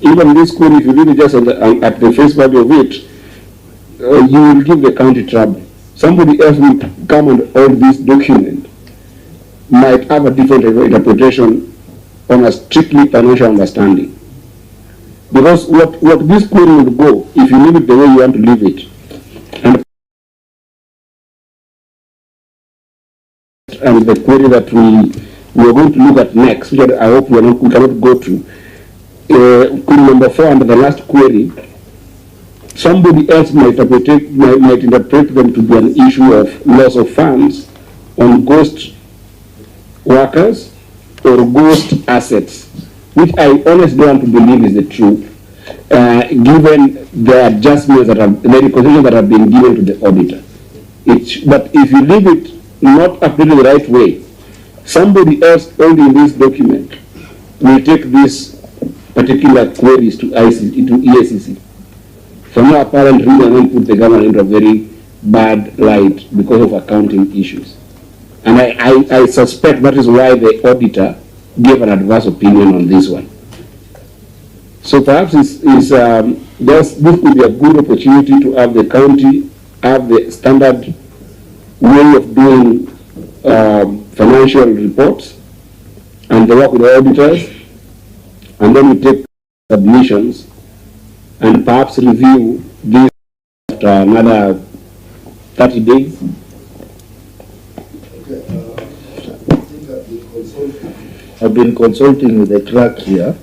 even this query, if you leave it just at the face value of it, you will give the county trouble. Somebody else will come and hold this document, might have a different interpretation on a strictly financial understanding. Because what this query will go, if you leave it the way you want to leave it, and the query that we are going to look at next, which I hope we cannot go to, query number 4 under the last query, somebody else might interpret them to be an issue of loss of funds on ghost workers or ghost assets, which I honestly don't want to believe is the truth, given the adjustments the reconciliations that have been given to the auditor. But if you leave it not updated the right way, somebody else holding this document will take these particular queries to EACC. For no apparent reason, and put the government into a very bad light because of accounting issues. And I suspect that is why the auditor gave an adverse opinion on this one. So perhaps this could be a good opportunity to have the county have the standard way of doing financial reports and they work with the auditors, and then we take submissions and perhaps review this after another 30 days. I've been consulting with the clerk here,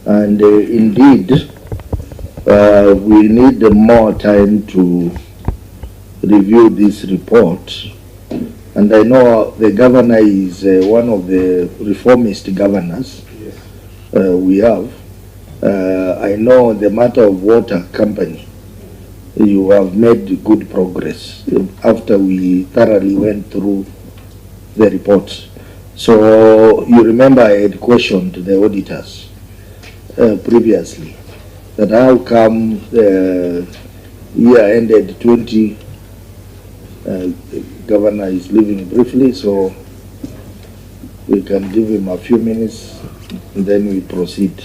and indeed we need more time to review this report. And I know the governor is one of the reformist governors we have. I know the matter of water company, you have made good progress after we thoroughly went through the report. So you remember I had questioned the auditors previously that how come the year ended 20, governor is leaving briefly, so we can give him a few minutes and then we proceed.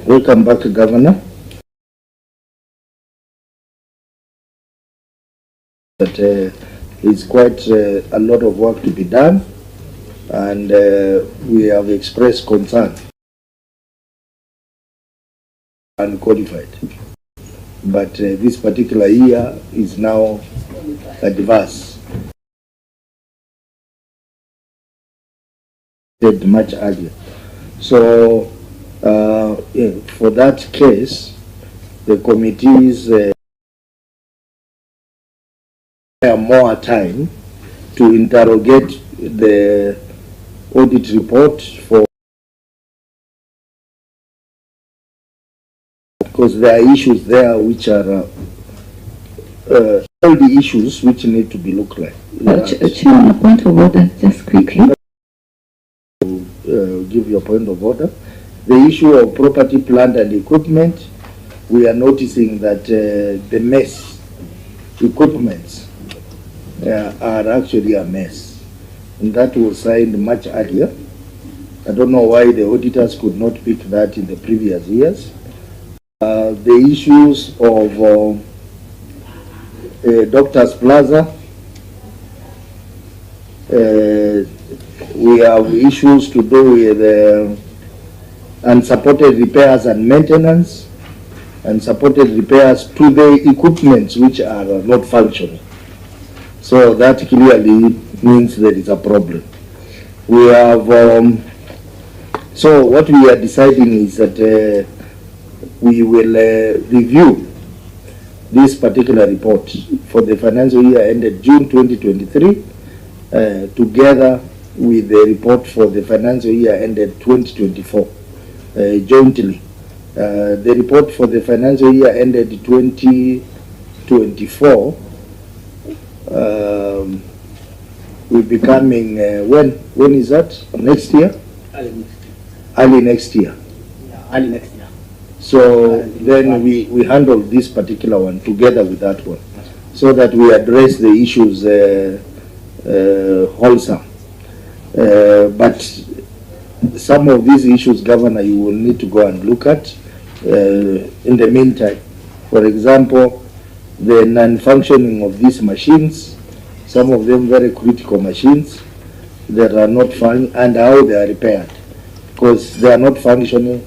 Welcome back, Governor. But it's quite a lot of work to be done, and we have expressed concern and qualified. But this particular year is now adverse. Much earlier. So yeah, for that case, the committees have more time to interrogate the audit report for, because there are issues there which are all the issues which need to be looked at. Chairman, a point of order, just quickly. Give you a point of order. The issue of property, plant and equipment, we are noticing that the mess equipments are actually a mess. And that was signed much earlier. I don't know why the auditors could not pick that in the previous years. The issues of Doctors Plaza, we have issues to do with unsupported repairs and maintenance, and supported repairs to the equipments which are not functioning. So that clearly means there is a problem. We have, so what we are deciding is that we will review this particular report for the financial year ended June 2023, together with the report for the financial year ended 2024, jointly. The report for the financial year ended 2024 will be coming, when is that? Next year? Early next year. Yeah, early next year. So then we handle this particular one together with that one, so that we address the issues wholesome. But some of these issues, Governor, you will need to go and look at in the meantime. For example, the non-functioning of these machines, some of them very critical machines that are not functioning, and how they are repaired, because they are not functioning,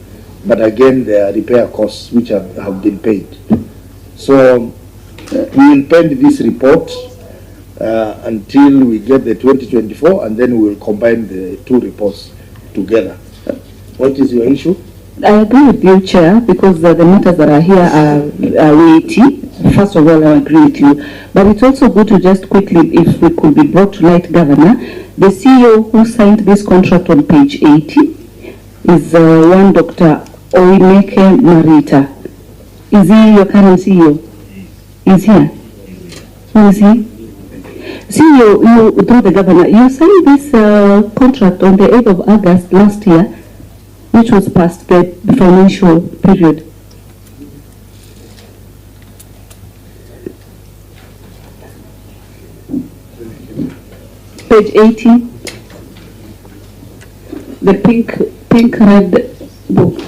but again there are repair costs which have been paid. So we will pen this report until we get the 2024, and then we will combine the two reports together. What is your issue? I agree with you, Chair, because the matters that are here are weighty. First of all, I agree with you. But it's also good to just quickly, if we could be brought to light, Governor, the CEO who signed this contract on page 80 is one Dr. Oimeke Marita. Is he your current CEO? Is here? Who is he? CEO, you, through the Governor, you signed this contract on the 8th of August last year, which was past the financial period. Page 80, the pink red book.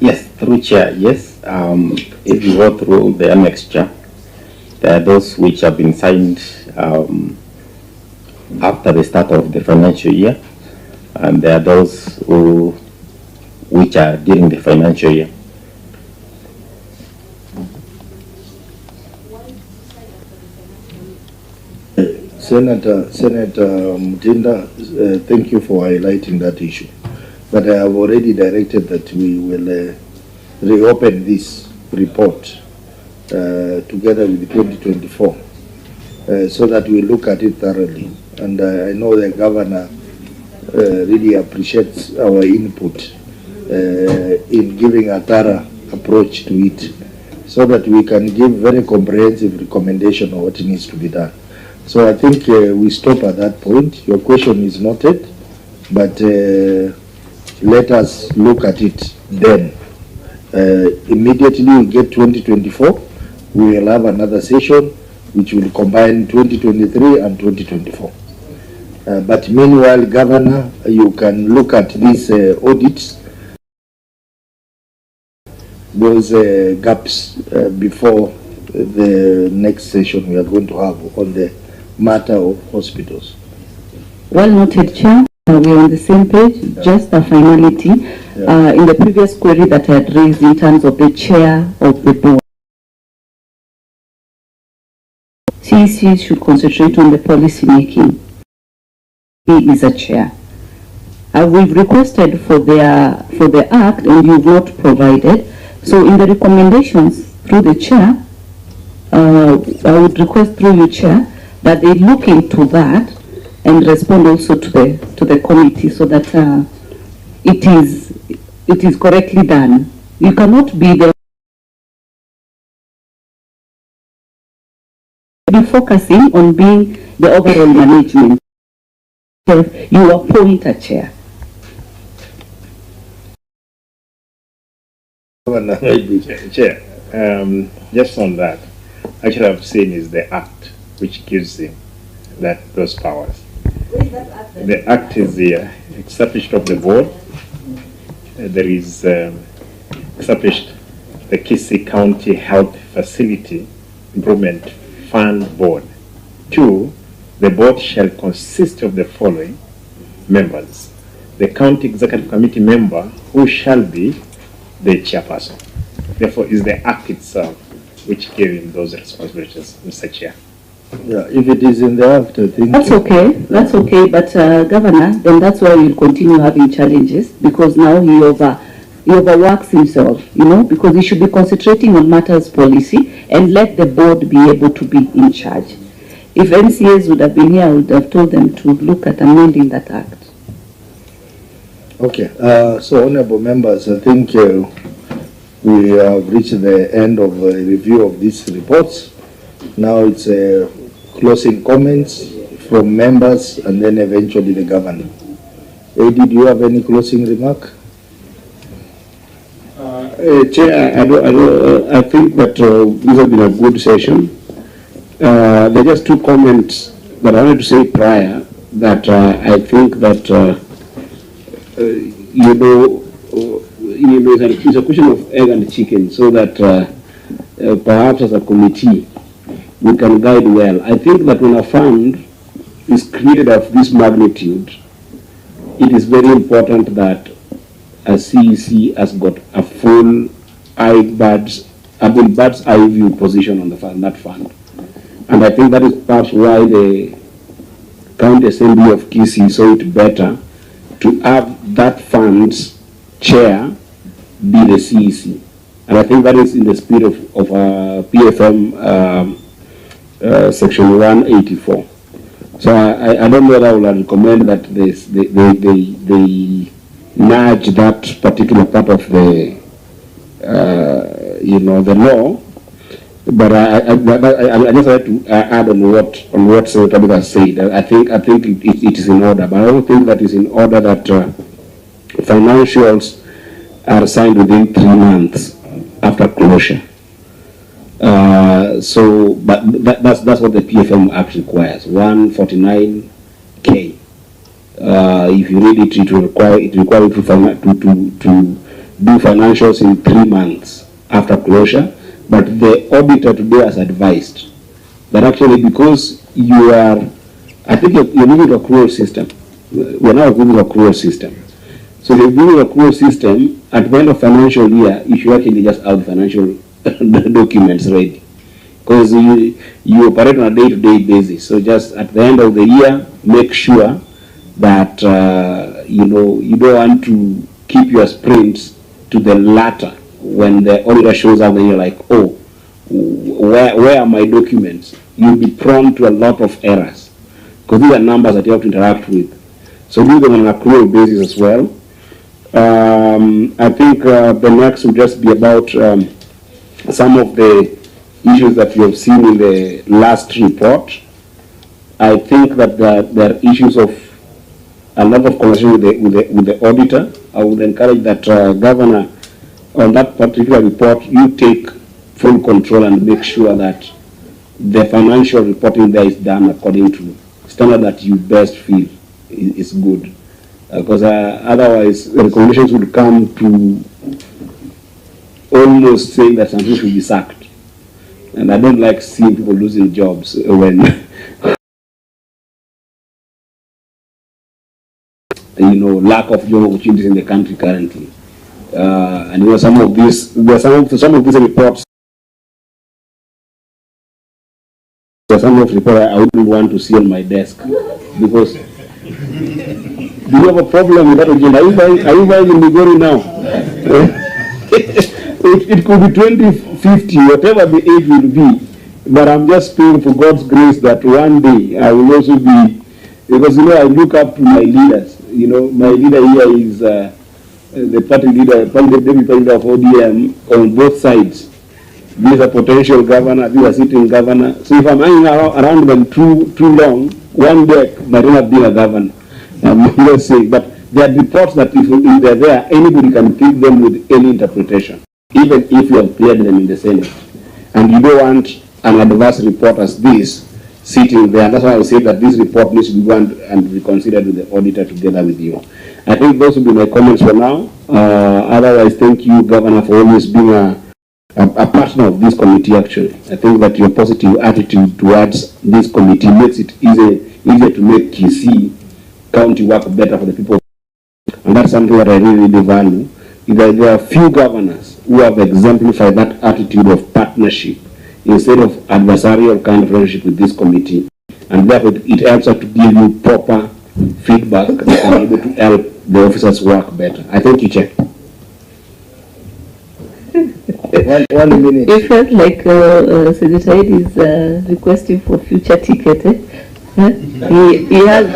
Yes, through Chair, yes. If you go through the annexure, there are those which have been signed after the start of the financial year, and there are those which are during the financial year. Senator Mutinda, thank you for highlighting that issue. But I have already directed that we will reopen this report together with 2024 so that we look at it thoroughly. And I know the Governor really appreciates our input in giving a thorough approach to it, so that we can give very comprehensive recommendation on what needs to be done. So I think we stop at that point. Your question is noted, but let us look at it then. Immediately we get 2024, we will have another session which will combine 2023 and 2024. But meanwhile, Governor, you can look at these audits, those gaps before the next session we are going to have on the matter of hospitals. Well noted, Chair. We're on the same page, just a finality. In the previous query that I had raised in terms of the chair of the board, CECs should concentrate on the policy making. He is a chair. We've requested for the act and you've not provided. So in the recommendations through the chair, I would request through your chair that they look into that and respond also to the committee so that it is correctly done. You cannot be there be focusing on being the overall management. You appoint a chair. Chair, just on that, actually I've seen is the act which gives him those powers. The act is established of the board. There is established the Kisii County Health Facility Improvement Fund Board. 2, the board shall consist of the following members: the county executive committee member who shall be the chairperson. Therefore, is the act itself which gave him those responsibilities, Mr. Chair. Yeah, if it is in the act, I think... That's okay, but Governor, then that's why we'll continue having challenges, because now he overworks himself, because he should be concentrating on matters policy and let the board be able to be in charge. If MCAs would have been here, I would have told them to look at amending that act. Okay, so honorable members, I think we have reached the end of the review of these reports. Now it's closing comments from members and then eventually the governor. Eddie, do you have any closing remark? Chair, I think that this has been a good session. There are just 2 comments that I wanted to say prior that I think that it's a question of egg and chicken, so that perhaps as a committee we can guide well. I think that when a fund is created of this magnitude, it is very important that a CEC has got a full bird's eye view position on that fund. And I think that is perhaps why the County Assembly of Kisii saw it better to have that fund's chair be the CEC. And I think that is in the spirit of PFM section 184. So I don't know whether I will recommend that they nudge that particular part of the the law. But I just like to add on what Senator Tabitha said. I think it is in order, but I don't think that is in order that financials are signed within 3 months after closure. But that's what the PFM Act requires. 149K. If you read it, it requires you to do financials in 3 months after closure. But the auditor today has advised that actually, because you are, I think you're moving to a accrual system. We're now moving to a accrual system. So if you're moving to a accrual system, at the end of financial year, you should actually just have financial documents ready. Because you operate on a day-to-day basis. So just at the end of the year, make sure that, you don't want to keep your sprints to the latter. When the auditor shows up and you're like, oh, where are my documents? You'll be prone to a lot of errors because these are numbers that you have to interact with. So do them on an accrual basis as well. I think the next will just be about some of the issues that we have seen in the last report. I think that there are issues of a lot of conversation with the auditor. I would encourage that Governor, on that particular report, you take full control and make sure that the financial reporting there is done according to standard that you best feel is good. Because otherwise, the recommendations would come to almost saying that something should be sacked. And I don't like seeing people losing jobs when, lack of job opportunities in the country currently. And some of these reports. Some of the reports I wouldn't want to see on my desk because do you have a problem with that agenda? Are you buying in Migori now? it could be 2050, whatever the age will be. But I'm just praying for God's grace that one day I will also be, because I look up to my leaders. My leader here is the party leader, the deputy leader of ODM on both sides. This is a potential governor, this is a sitting governor. So if I'm hanging around them too long, one day I might not have been a governor. I'm not saying, but there are reports that if they're there, anybody can pick them with any interpretation, even if you have cleared them in the Senate. And you don't want an adverse report as this sitting there. That's why I say that this report needs to be gone and reconsidered with the auditor together with you. I think those will be my comments for now. Otherwise, thank you, Governor, for always being a partner of this committee. Actually, I think that your positive attitude towards this committee makes it easier to make Kisii County work better for the people, and that's something that I really value. There are few governors who have exemplified that attitude of partnership instead of adversarial kind of relationship with this committee, and therefore it helps us to give you proper feedback and be able to help the officers work better. I thank you, Chair. One minute. It felt like Secretary is requesting for future ticket. He has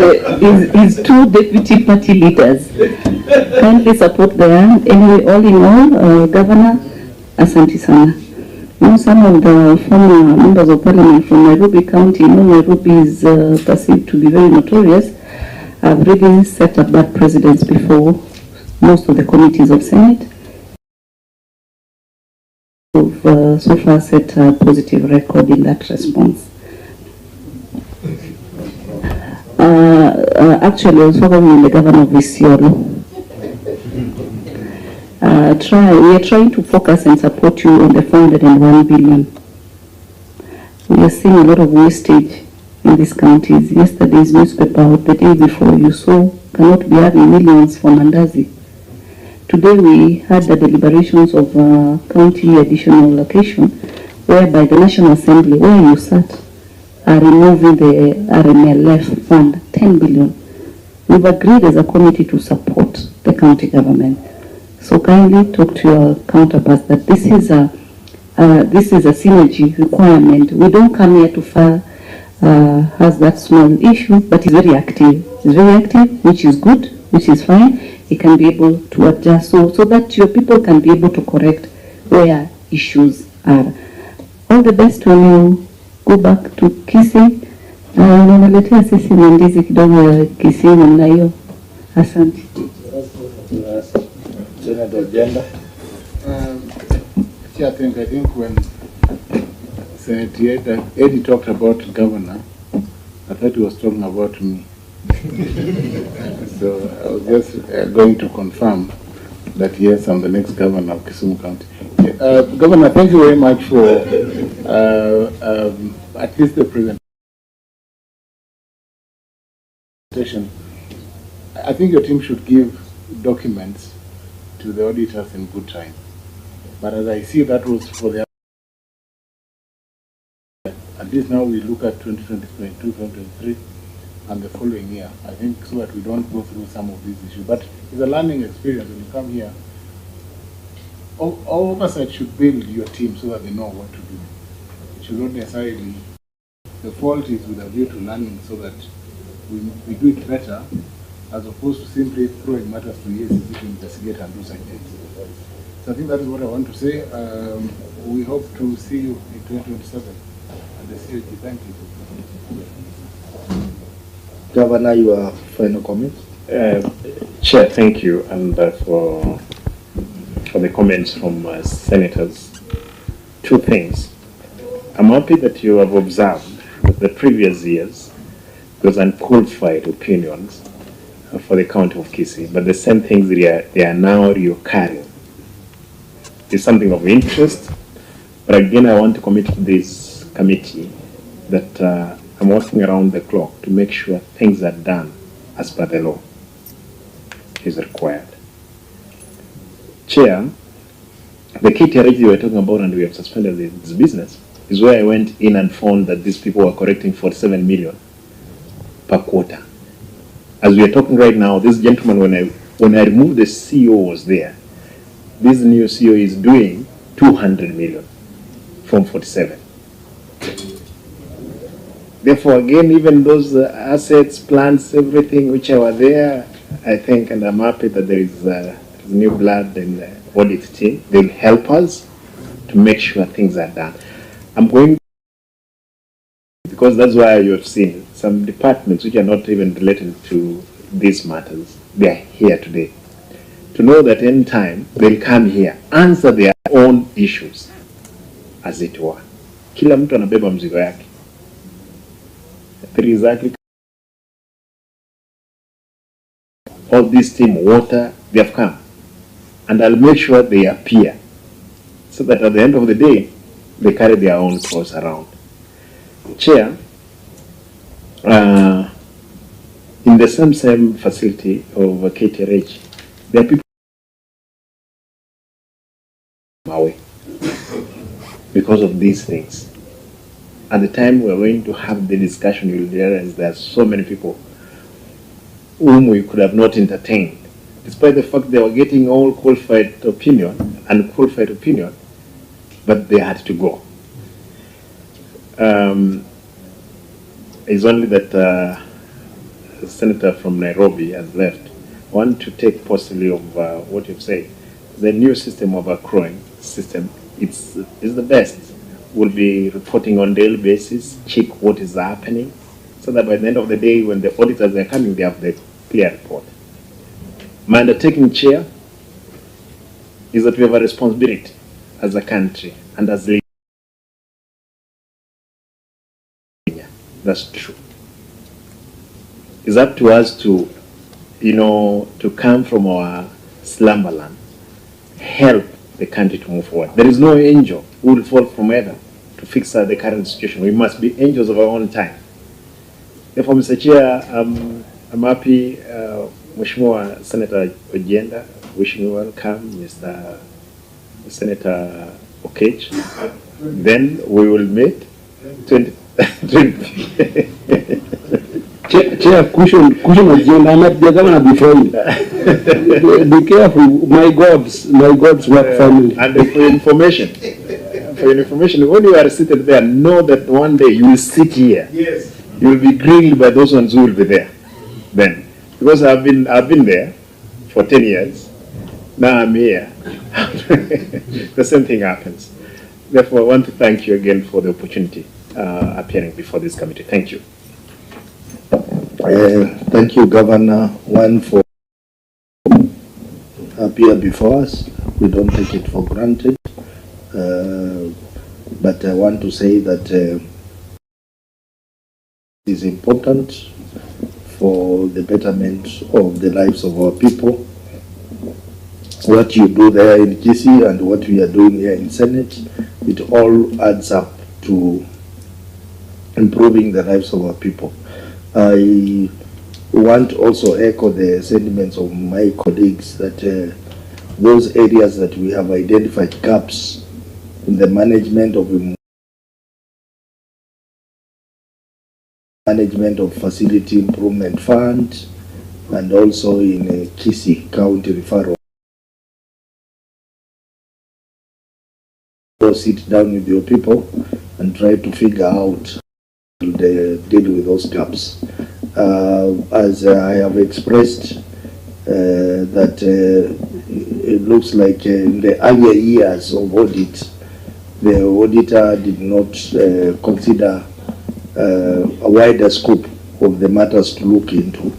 his two deputy party leaders. Kindly support them. Anyway, all in all, Governor, asante sana. Some of the former members of parliament from Nairobi County, Nairobi is perceived to be very notorious. I've really set up bad precedents before most of the committees of Senate. We've so far set a positive record in that response. Actually, I was following the governor of Isiolo. We are trying to focus and support you on the 401 billion. We are seeing a lot of wastage in these counties. Yesterday's newspaper, or the day before, you saw cannot be having millions for Mandazi. Today we had the deliberations of county additional allocation, whereby the National Assembly, where you sat, are removing the RMLF fund, 10 billion. We've agreed as a committee to support the county government. So kindly talk to your counterparts that this is a synergy requirement. We don't come here to file has that small issue, but it's very active. It's very active, which is good, which is fine. It can be able to adjust so that your people can be able to correct where issues are. All the best when you go back to Kisii. Nimeletea sisi mandizi kidogo ya Kisii namna hiyo. Asante. I think when Senator Eddie talked about governor, I thought he was talking about me. So I was just going to confirm that yes, I'm the next governor of Kisumu County. Governor, thank you very much for at least the presentation. I think your team should give documents to the auditors in good time. But as I see, that was for the at least now we look at 2022, 2023, and the following year. I think so that we don't go through some of these issues. But it's a learning experience when you come here. All oversight should build your team so that they know what to do. It should not necessarily, the fault is with a view to learning so that we do it better, as opposed to simply throwing matters to EACC to investigate and do such things. So I think that is what I want to say. We hope to see you in 2027 at the CAG. Thank you. Governor, your final comments? Chair, thank you, and for the comments from senators. two things. I'm happy that you have observed that the previous years there was unqualified opinions for the county of Kisii, but the same things they are now recurring. It's something of interest, but again I want to commit to this committee that I'm working around the clock to make sure things are done as per the law is required. Chair, the KTRH we were talking about and we have suspended this business is where I went in and found that these people were correcting 47 million per quarter. As we are talking right now, this gentleman, when I removed the CEO was there. This new CEO is doing 200 million from 47. Therefore, again, even those assets, plans, everything which are there, I think, and I'm happy that there is new blood in the audit team. They'll help us to make sure things are done. I'm going, because that's why you have seen some departments which are not even related to these matters, they are here today. To know that in time, they'll come here, answer their own issues, as it were. Kila mtu anabeba mzigo yake. Exactly. All this team, water, they have come. And I'll make sure they appear, so that at the end of the day, they carry their own cross around. Chair, in the same facility of KTRH, there are people away because of these things. At the time we're going to have the discussion, you'll realize there are so many people whom we could have not entertained, despite the fact they were getting all qualified opinion, unqualified opinion, but they had to go. It's only that the senator from Nairobi has left. I want to take possibly of what you've said. The new system of accruing system, is the best. We'll be reporting on daily basis, check what is happening, so that by the end of the day, when the auditors are coming, they have the clear report. My undertaking, Chair, is that we have a responsibility as a country and as leaders. That's true. It's up to us to, to come from our slumberland, help the country to move forward. There is no angel who will fall from heaven to fix the current situation. We must be angels of our own time. Therefore, Mr. Chair, I'm happy, Mheshimiwa Senator Ojenda, wishing you welcome, Mr. Senator Okech. Then we will meet 20. Chair, cushion agenda. I met the governor before you. Be careful, my God's work family. And for your information, when you are seated there, know that one day you will sit here. Yes. You will be grilled by those ones who will be there. Then, because I've been there for 10 years. Now I'm here. The same thing happens. Therefore, I want to thank you again for the opportunity appearing before this committee. Thank you. Thank you, Governor. One for appear before us. We don't take it for granted. But I want to say that it is important for the betterment of the lives of our people. What you do there in Kisii and what we are doing here in Senate, it all adds up to improving the lives of our people. I want to also echo the sentiments of my colleagues that those areas that we have identified gaps in the management of facility improvement fund and also in Kisii County referral. So sit down with your people and try to figure out how to deal with those gaps. As I have expressed, that it looks like in the earlier years of audit, the auditor did not consider a wider scope of the matters to look into.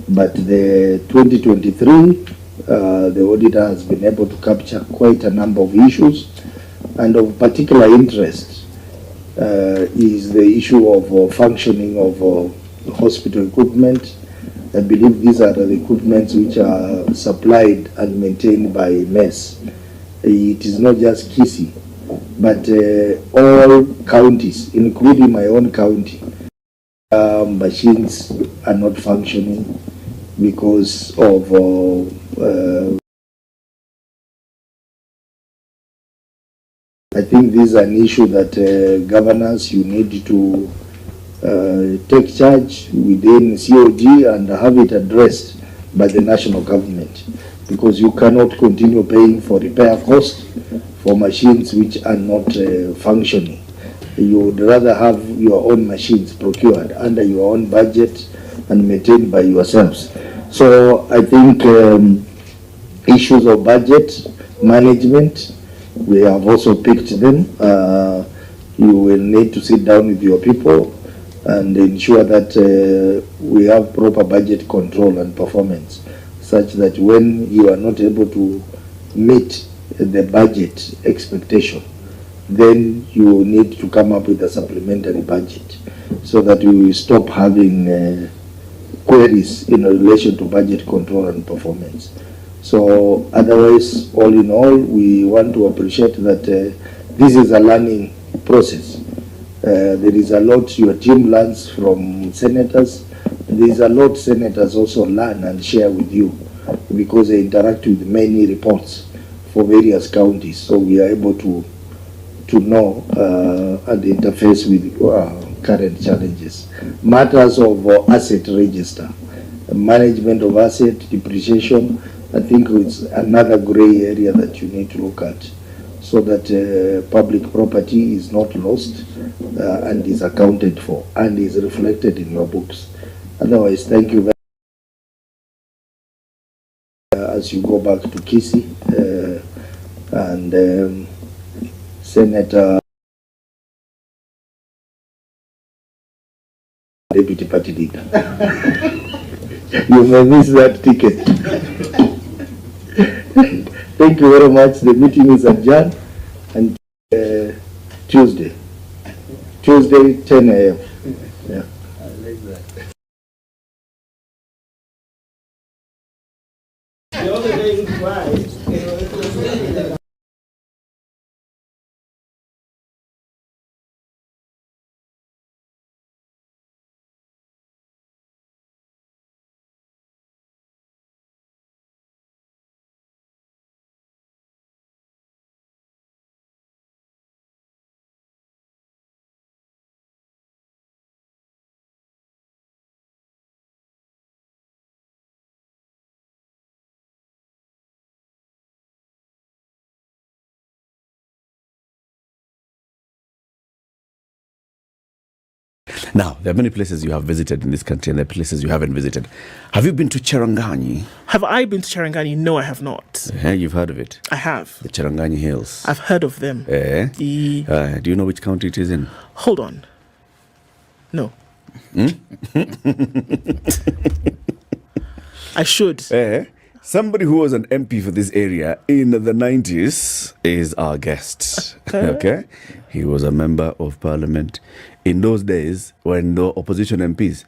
But the 2023, the auditor has been able to capture quite a number of issues And of particular interest is the issue of functioning of hospital equipment. I believe these are the equipments which are supplied and maintained by MES. It is not just Kisii, but all counties, including my own county, machines are not functioning because of I think this is an issue that governors, you need to take charge within COG and have it addressed by the national government, because you cannot continue paying for repair costs for machines which are not functioning. You would rather have your own machines procured under your own budget and maintained by yourselves. So I think issues of budget management, we have also picked them. You will need to sit down with your people and ensure that we have proper budget control and performance, such that when you are not able to meet the budget expectation, then you need to come up with a supplementary budget so that we will stop having queries in relation to budget control and performance. So otherwise, all in all, we want to appreciate that this is a learning process. There is a lot your team learns from senators. There is a lot senators also learn and share with you, because they interact with many reports for various counties. So we are able to know and interface with current challenges. Matters of asset register, management of asset, depreciation, I think it's another gray area that you need to look at, so that public property is not lost and is accounted for and is reflected in your books. Otherwise, thank you very much. As you go back to Kisii and Senator Deputy Party Leader. You may miss that ticket. Thank you very much. The meeting is adjourned, and Tuesday, 10 a.m. Yeah. I like that. The other day in July, Now, there are many places you have visited in this country and there are places you haven't visited. Have you been to Cherangani? Have I been to Cherangani? No, I have not. You've heard of it? I have. The Cherangani Hills. I've heard of them. Do you know which county it is in? Hold on. No. I should. Somebody who was an MP for this area in the 90s is our guest. Okay? He was a member of parliament. In those days, when the opposition MPs,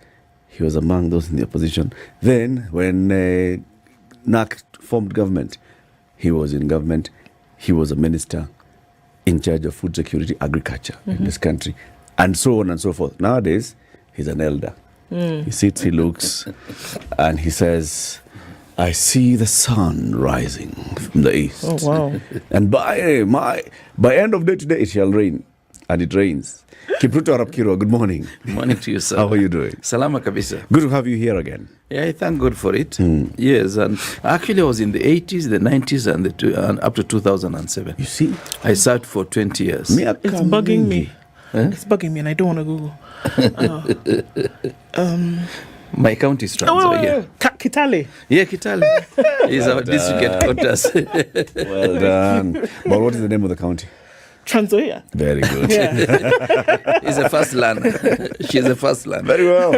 he was among those in the opposition. Then, when NAC formed government, he was in government. He was a minister in charge of food security, agriculture in this country, and so on and so forth. Nowadays, he's an elder. He sits, he looks, and he says, I see the sun rising from the east. Oh, wow. And by end of day today, it shall rain. And it rains. Kipruto Arapkiro, good morning. Good morning to you, sir. How are you doing? Salama kabisa. Good to have you here again. Yeah, I thank God for it. Yes, and actually I was in the 80s, the 90s, and up to 2007. You see? I served for 20 years. It's bugging me. It's bugging me and I don't want to Google. My county is Trans-Nzoia. Kitale. Yeah, Kitale is our district headquarters. Well done. But what is the name of the county? Trans-Nzoia. Very good. Yeah. He's a first learner. She's a first learner. Very well.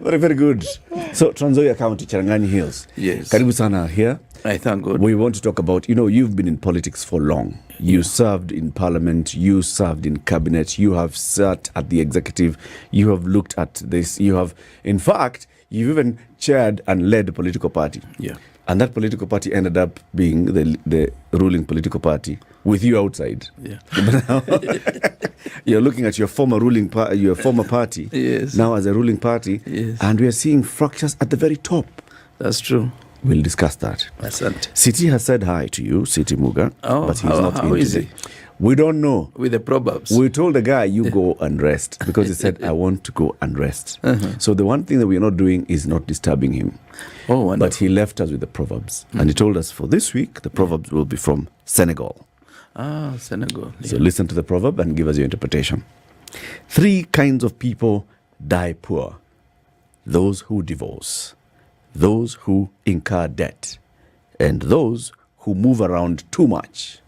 Very, very good. So, Trans-Nzoia County, Cherangani Hills. Yes. Karibu sana here. I thank God. We want to talk about, you've been in politics for long. You served in parliament, you served in cabinet, you have sat at the executive, you have looked at this, in fact, you've even chaired and led a political party. Yeah. And that political party ended up being the ruling political party with you outside. Yeah. But now, you're looking at your former party, yes, now as a ruling party, yes, and we are seeing fractures at the very top. That's true. We'll discuss that. Siti has said hi to you, Siti Muga, but he's not how in is today. he? We don't know. With the proverbs. We told the guy, you go and rest, because he said, I want to go and rest. So the one thing that we're not doing is not disturbing him. Oh, wonderful. But he left us with the proverbs. And he told us for this week, the proverbs will be from Senegal. Ah, Senegal. So listen to the proverb and give us your interpretation. 3 kinds of people die poor: those who divorce, those who incur debt, and those who move around too much.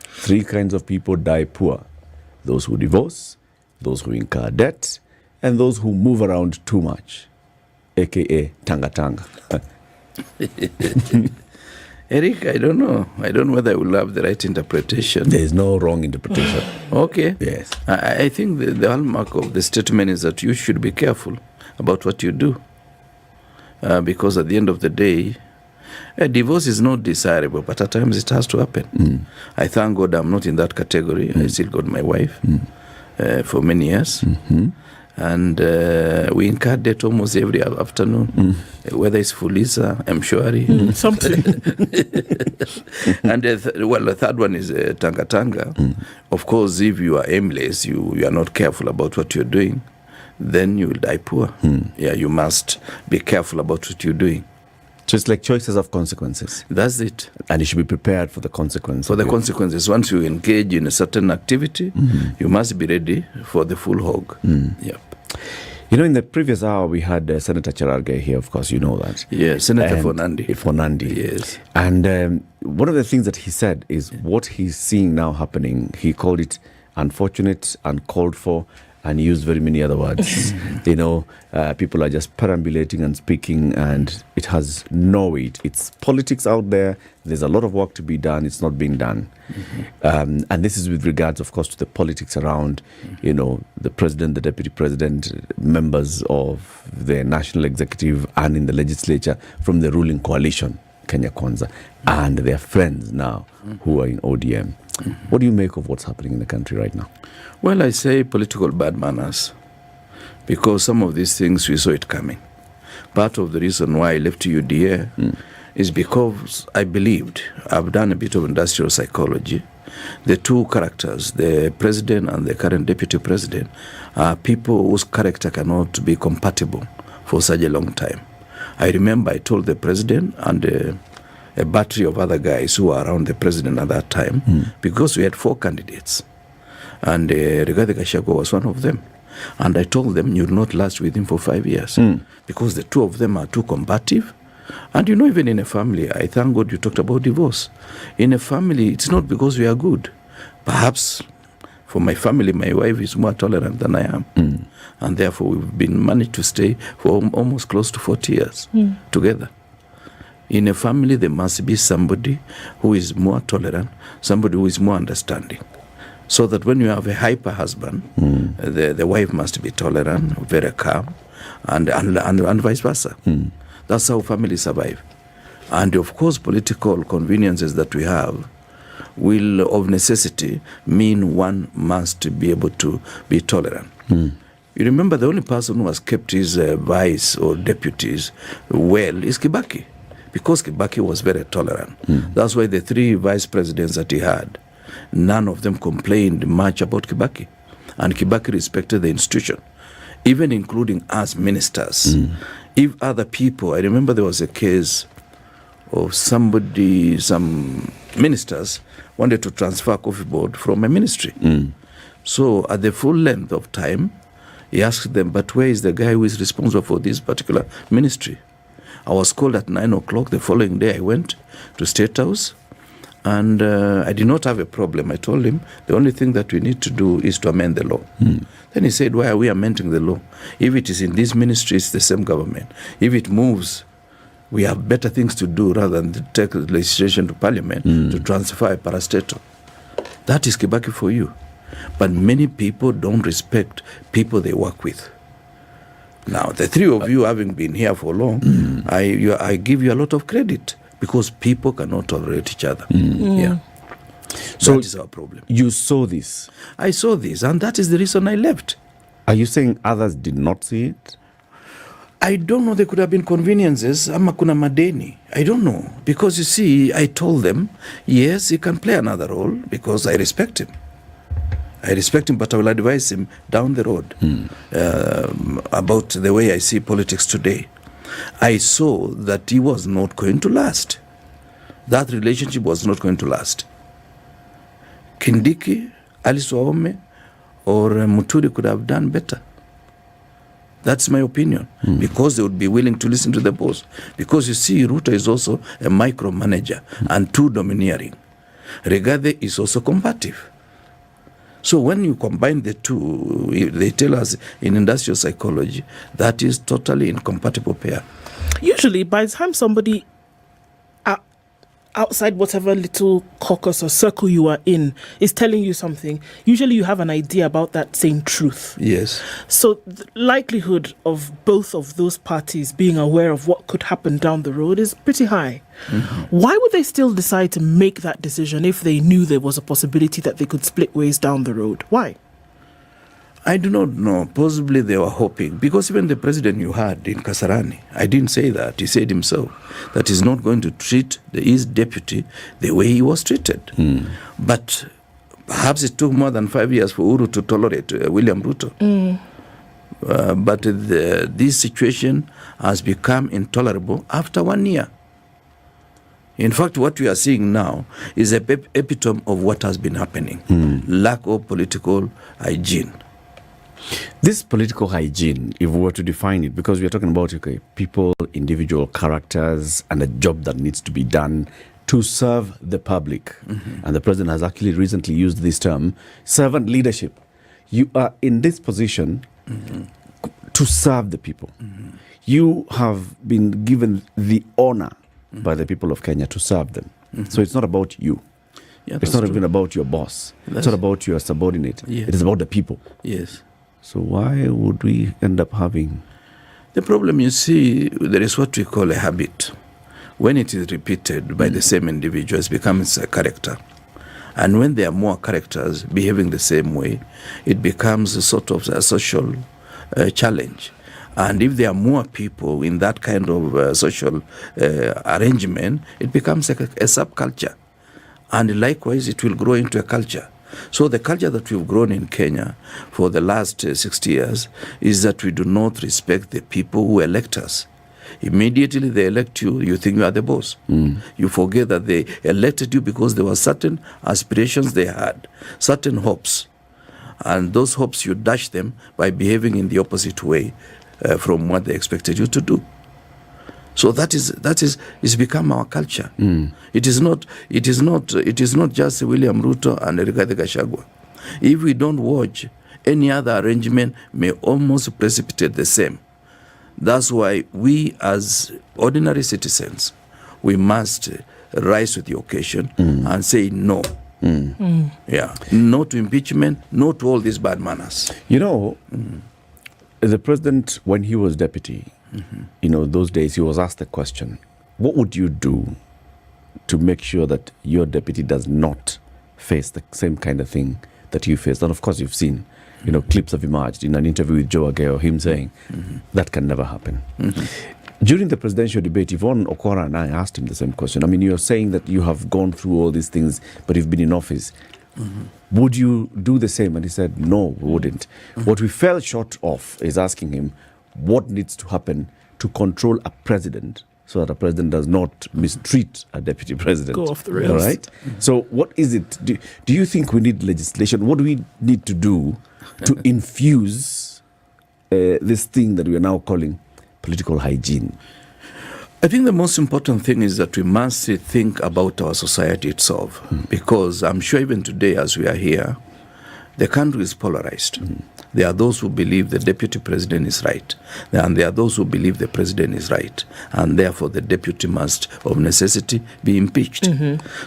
3 kinds of people die poor: those who divorce, those who incur debt, and those who move around too much, aka Tanga Tanga. Eric, I don't know. I don't know whether I will have the right interpretation. There is no wrong interpretation. Okay. Yes. I think the hallmark of the statement is that you should be careful about what you do. Because at the end of the day, a divorce is not desirable, but at times it has to happen. I thank God I'm not in that category. I still got my wife for many years. And we incur debt almost every afternoon, whether it's Fulisa, Mshwari, something. And the third one is Tanga Tanga. Of course, if you are aimless, you are not careful about what you're doing, then you will die poor. Yeah, you must be careful about what you're doing. So it's like choices of consequences. That's it. And you should be prepared for the consequences. For the consequences. Once you engage in a certain activity, you must be ready for the full hog. Yep. In the previous hour, we had Senator Cherargei here, of course, you know that. Yes, Senator Fonandi. Fonandi. Yes. And one of the things that he said is what he's seeing now happening, he called it unfortunate, uncalled for, and used very many other words. People are just perambulating and speaking, and it has no weight. It's politics out there. There's a lot of work to be done. It's not being done. And this is with regards, of course, to the politics around, the president, the deputy president, members of the national executive and in the legislature from the ruling coalition, Kenya Kwanza, and their friends now who are in ODM. What do you make of what's happening in the country right now? Well, I say political bad manners, because some of these things we saw it coming. Part of the reason why I left UDA is because I believed, I've done a bit of industrial psychology, the 2 characters, the president and the current deputy president, are people whose character cannot be compatible for such a long time. I remember I told the president and a battery of other guys who were around the president at that time, because we had 4 candidates. And Rigathi Gachagua was one of them. And I told them, you will not last with him for 5 years. Because the 2 of them are too combative. And even in a family, I thank God you talked about divorce. In a family, it's not because we are good. Perhaps for my family, my wife is more tolerant than I am. And therefore, we've been managed to stay for almost close to 40 years together. In a family, there must be somebody who is more tolerant, somebody who is more understanding. So that when you have a hyper husband, the wife must be tolerant, very calm, and vice versa. That's how families survive. And of course, political conveniences that we have will, of necessity, mean one must be able to be tolerant. You remember the only person who has kept his vice or deputies well is Kibaki, because Kibaki was very tolerant. That's why the 3 vice presidents that he had, none of them complained much about Kibaki. And Kibaki respected the institution, even including us ministers. If other people, I remember there was a case of some ministers wanted to transfer coffee board from a ministry. So at the full length of time, he asked them, but where is the guy who is responsible for this particular ministry? I was called at 9 o'clock. The following day I went to State House, And I did not have a problem. I told him the only thing that we need to do is to amend the law. Then he said, why are we amending the law? If it is in this ministry, it's the same government. If it moves, we have better things to do rather than to take legislation to parliament to transfer a parastatal. That is Kibaki for you. But many people don't respect people they work with. Now, the three of you having been here for long, I give you a lot of credit because people cannot tolerate each other. Yeah. So that is our problem. You saw this? I saw this, and that is the reason I left. Are you saying others did not see it? I don't know. There could have been conveniences. Ama kuna madeni. I don't know. Because you see, I told them, yes, he can play another role because I respect him. I respect him, but I will advise him down the road about the way I see politics today. I saw that he was not going to last. That relationship was not going to last. Kindiki, Alice Wahome, or Muturi could have done better. That's my opinion. Because they would be willing to listen to the boss. Because you see, Ruto is also a micromanager and too domineering. Regade is also combative. So when you combine the two, they tell us in industrial psychology, that is totally incompatible pair. Usually, by the time somebody outside whatever little caucus or circle you are in is telling you something, usually you have an idea about that same truth. Yes. So the likelihood of both of those parties being aware of what could happen down the road is pretty high. Why would they still decide to make that decision if they knew there was a possibility that they could split ways down the road? Why? I do not know. Possibly they were hoping. Because even the president you had in Kasarani, I didn't say that. He said himself that he's not going to treat his deputy the way he was treated. But perhaps it took more than 5 years for Uhuru to tolerate William Ruto. But this situation has become intolerable after 1 year. In fact, what we are seeing now is a epitome of what has been happening. Lack of political hygiene. This political hygiene, if we were to define it, because we are talking about people, individual characters, and a job that needs to be done to serve the public. And the president has actually recently used this term, servant leadership. You are in this position to serve the people. You have been given the honor by the people of Kenya to serve them. So it's not about you. Yeah, it's not even about your boss. It's not about your subordinate. It is about the people. Yes. So why would we end up having... The problem, you see, there is what we call a habit. When it is repeated by the same individuals, it becomes a character. And when there are more characters behaving the same way, it becomes a sort of a social challenge. And if there are more people in that kind of social arrangement, it becomes a subculture. And likewise, it will grow into a culture. So the culture that we've grown in Kenya for the last 60 years is that we do not respect the people who elect us. Immediately they elect you, you think you are the boss. You forget that they elected you because there were certain aspirations they had, certain hopes. And those hopes you dash them by behaving in the opposite way from what they expected you to do. So that is become our culture. It is not just William Ruto and Rigathi Gachagua. If we don't watch, any other arrangement may almost precipitate the same. That's why we as ordinary citizens, we must rise to the occasion and say no. Yeah, no to impeachment, no to all these bad manners. You know, the president, when he was deputy, you know, those days he was asked the question, what would you do to make sure that your deputy does not face the same kind of thing that you faced? And of course you've seen, you know, clips have emerged in an interview with Joe Ageo, him saying that can never happen. During the presidential debate, Yvonne Okora and I asked him the same question. I mean, you're saying that you have gone through all these things, but you've been in office. Would you do the same? And he said, no, we wouldn't. What we fell short of is asking him what needs to happen to control a president so that a president does not mistreat a deputy president. Go off the rails. All right? So what is it? Do you think we need legislation? What do we need to do to infuse this thing that we are now calling political hygiene? I think the most important thing is that we must think about our society itself, because I'm sure even today as we are here, the country is polarized. There are those who believe the deputy president is right, and there are those who believe the president is right, and therefore the deputy must, of necessity, be impeached.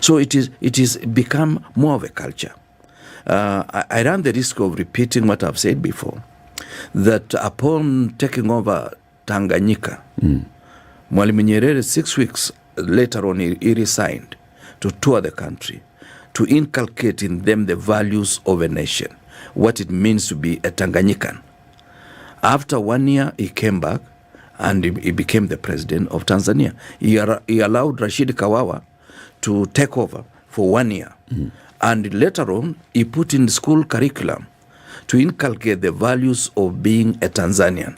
So it is become more of a culture. I run the risk of repeating what I've said before, that upon taking over Tanganyika, Mwalimu Nyerere, 6 weeks later on, he resigned to tour the country, to inculcate in them the values of a nation, what it means to be a Tanganyikan. After 1 year, he came back and he became the president of Tanzania. He allowed Rashid Kawawa to take over for 1 year. And later on, he put in school curriculum to inculcate the values of being a Tanzanian.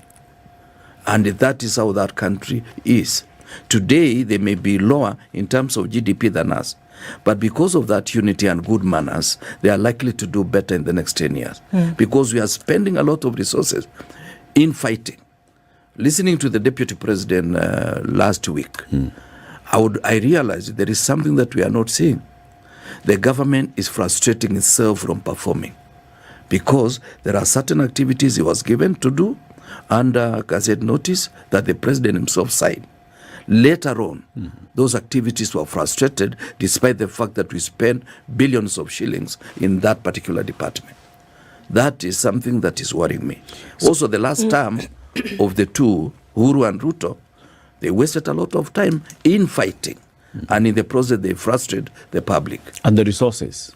And that is how that country is. Today, they may be lower in terms of GDP than us, but because of that unity and good manners, they are likely to do better in the next 10 years. Because we are spending a lot of resources in fighting. Listening to the deputy president last week, I realized there is something that we are not seeing. The government is frustrating itself from performing, because there are certain activities he was given to do under gazette notice that the president himself signed. Later on, those activities were frustrated despite the fact that we spend billions of shillings in that particular department. That is something that is worrying me. Also, the last term of the two, Uhuru and Ruto, they wasted a lot of time in fighting. And in the process, they frustrated the public. And the resources.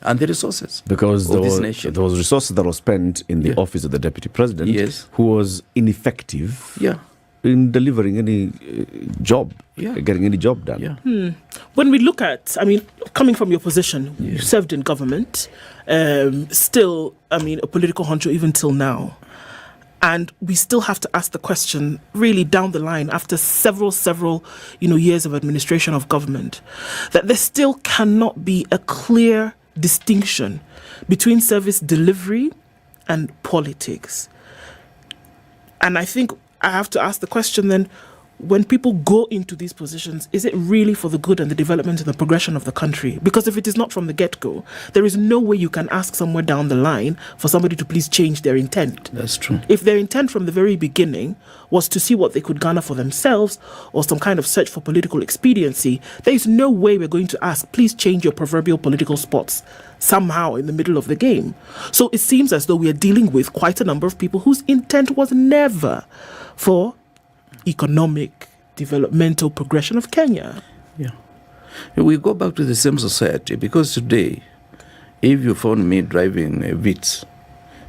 Because of this nation. There was resources that were spent in the office of the deputy president, who was ineffective in delivering any job, getting any job done. When we look at, coming from your position, you served in government, still, a political honcho even till now. And we still have to ask the question, really down the line, after several, years of administration of government, that there still cannot be a clear distinction between service delivery and politics. And I think I have to ask the question then, when people go into these positions, is it really for the good and the development and the progression of the country? Because if it is not from the get-go, there is no way you can ask somewhere down the line for somebody to please change their intent. That's true. If their intent from the very beginning was to see what they could garner for themselves or some kind of search for political expediency, there is no way we're going to ask, please change your proverbial political spots somehow in the middle of the game. So it seems as though we are dealing with quite a number of people whose intent was never for economic, developmental progression of Kenya. We go back to the same society, because today, if you found me driving a Vitz,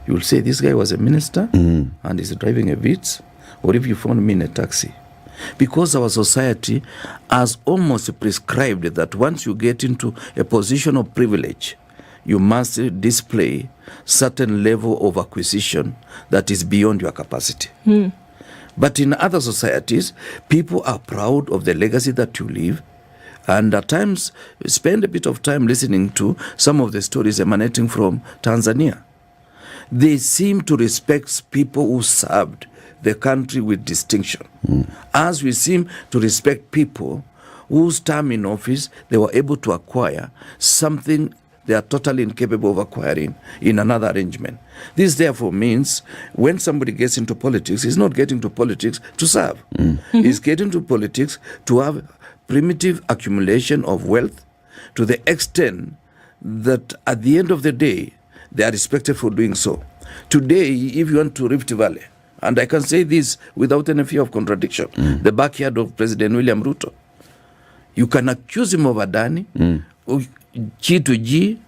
you will say this guy was a minister and is driving a Vitz, or if you found me in a taxi. Because our society has almost prescribed that once you get into a position of privilege, you must display certain level of acquisition that is beyond your capacity. But in other societies, people are proud of the legacy that you leave, and at times spend a bit of time listening to some of the stories emanating from Tanzania. They seem to respect people who served the country with distinction, as we seem to respect people whose term in office they were able to acquire something they are totally incapable of acquiring in another arrangement. This therefore means when somebody gets into politics, he's not getting to politics to serve. He's getting to politics to have primitive accumulation of wealth to the extent that at the end of the day, they are respected for doing so. Today, if you went to Rift Valley, and I can say this without any fear of contradiction, the backyard of President William Ruto, you can accuse him of Adani, G to G,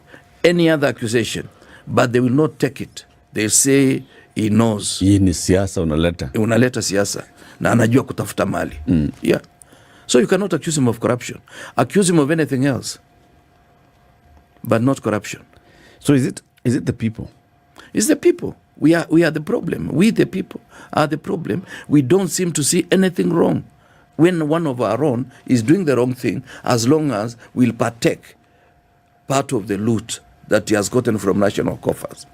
any other accusation, but they will not take it. They say he knows. Hii ni siasa unaleta. Unaleta siasa na anajua kutafuta mali. So you cannot accuse him of corruption. Accuse him of anything else, but not corruption. So is it the people? It's the people. We are the problem. We the people are the problem. We don't seem to see anything wrong when one of our own is doing the wrong thing, as long as we'll partake part of the loot that he has gotten from national coffers.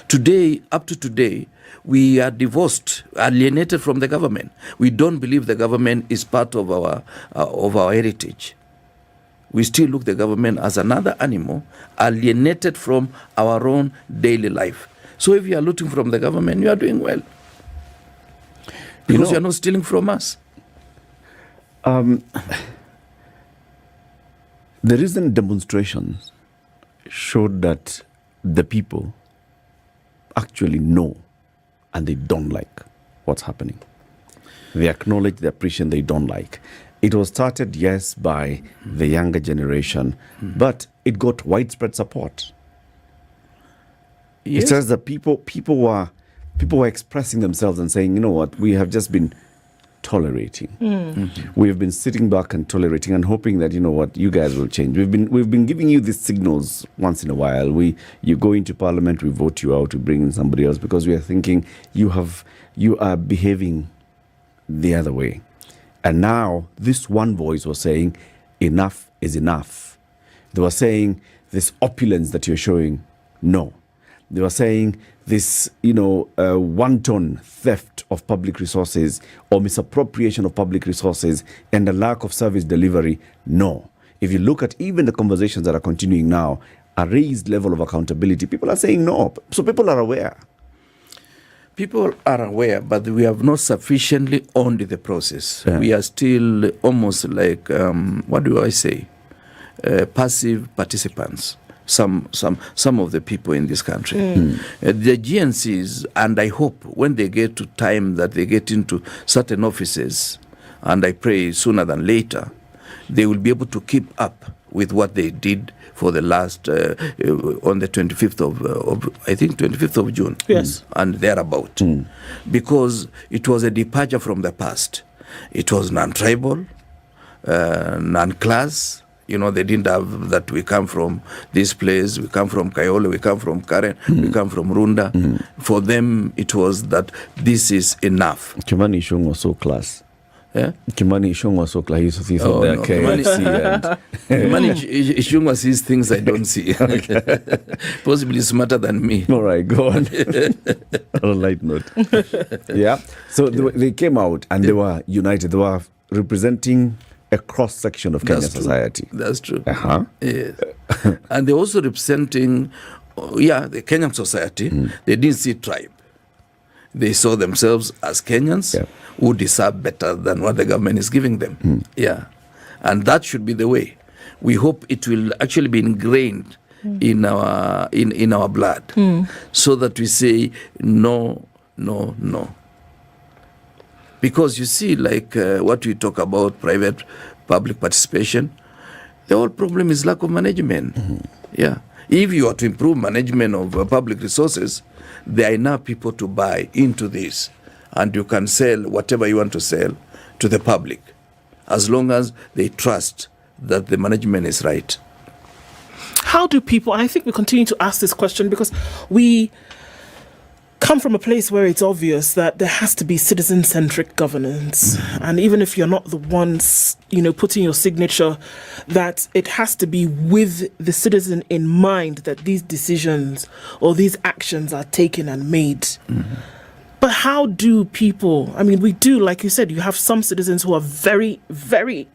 Today, up to today, we are divorced, alienated from the government. We don't believe the government is part of our heritage. We still look the government as another animal, alienated from our own daily life. So if you are looting from the government, you are doing well. Because you are not stealing from us. The recent demonstrations showed that the people actually know and they don't like what's happening. They acknowledge, they appreciate, they don't like. It was started, yes, by the younger generation, but it got widespread support. Yes. It says that people were expressing themselves and saying, you know what, we have just been tolerating. We have been sitting back and tolerating and hoping that, you know what, you guys will change. We've been giving you these signals once in a while. You go into parliament, we vote you out, we bring in somebody else because we are thinking you are behaving the other way. And now this one voice was saying, enough is enough. They were saying this opulence that you're showing, no. They were saying this, wanton theft of public resources or misappropriation of public resources and the lack of service delivery, no. If you look at even the conversations that are continuing now, a raised level of accountability, people are saying no. So people are aware. People are aware, but we have not sufficiently owned the process. Yeah. We are still almost like, what do I say, passive participants. Some of the people in this country. The GNCs, and I hope when they get to time that they get into certain offices, and I pray sooner than later, they will be able to keep up with what they did for the last, on the 25th of June. Yes. And thereabout. Because it was a departure from the past. It was non-tribal, non-class. They didn't have that we come from this place, we come from Kayole, we come from Karen, we come from Runda. For them, it was that this is enough. Kimani Ishung was so class. Yeah? Kimani Ishung was so class. He used to see something like Kimani Ishung sees things I don't see. Possibly smarter than me. All right, go on. On a light note. Yeah. So they came out and they were united. They were representing a cross-section of Kenyan society. That's true. Yes. And they're also representing, the Kenyan society. They didn't see tribe. They saw themselves as Kenyans who deserve better than what the government is giving them. Yeah. And that should be the way. We hope it will actually be ingrained in our blood, so that we say no, no, no. Because you see, like what we talk about, private-public participation, the whole problem is lack of management. Yeah. If you are to improve management of public resources, there are enough people to buy into this, and you can sell whatever you want to sell to the public, as long as they trust that the management is right. How do people, and I think we continue to ask this question because we come from a place where it's obvious that there has to be citizen-centric governance. And even if you're not the ones, putting your signature, that it has to be with the citizen in mind that these decisions or these actions are taken and made. But how do people, we do, like you said, you have some citizens who are very, very,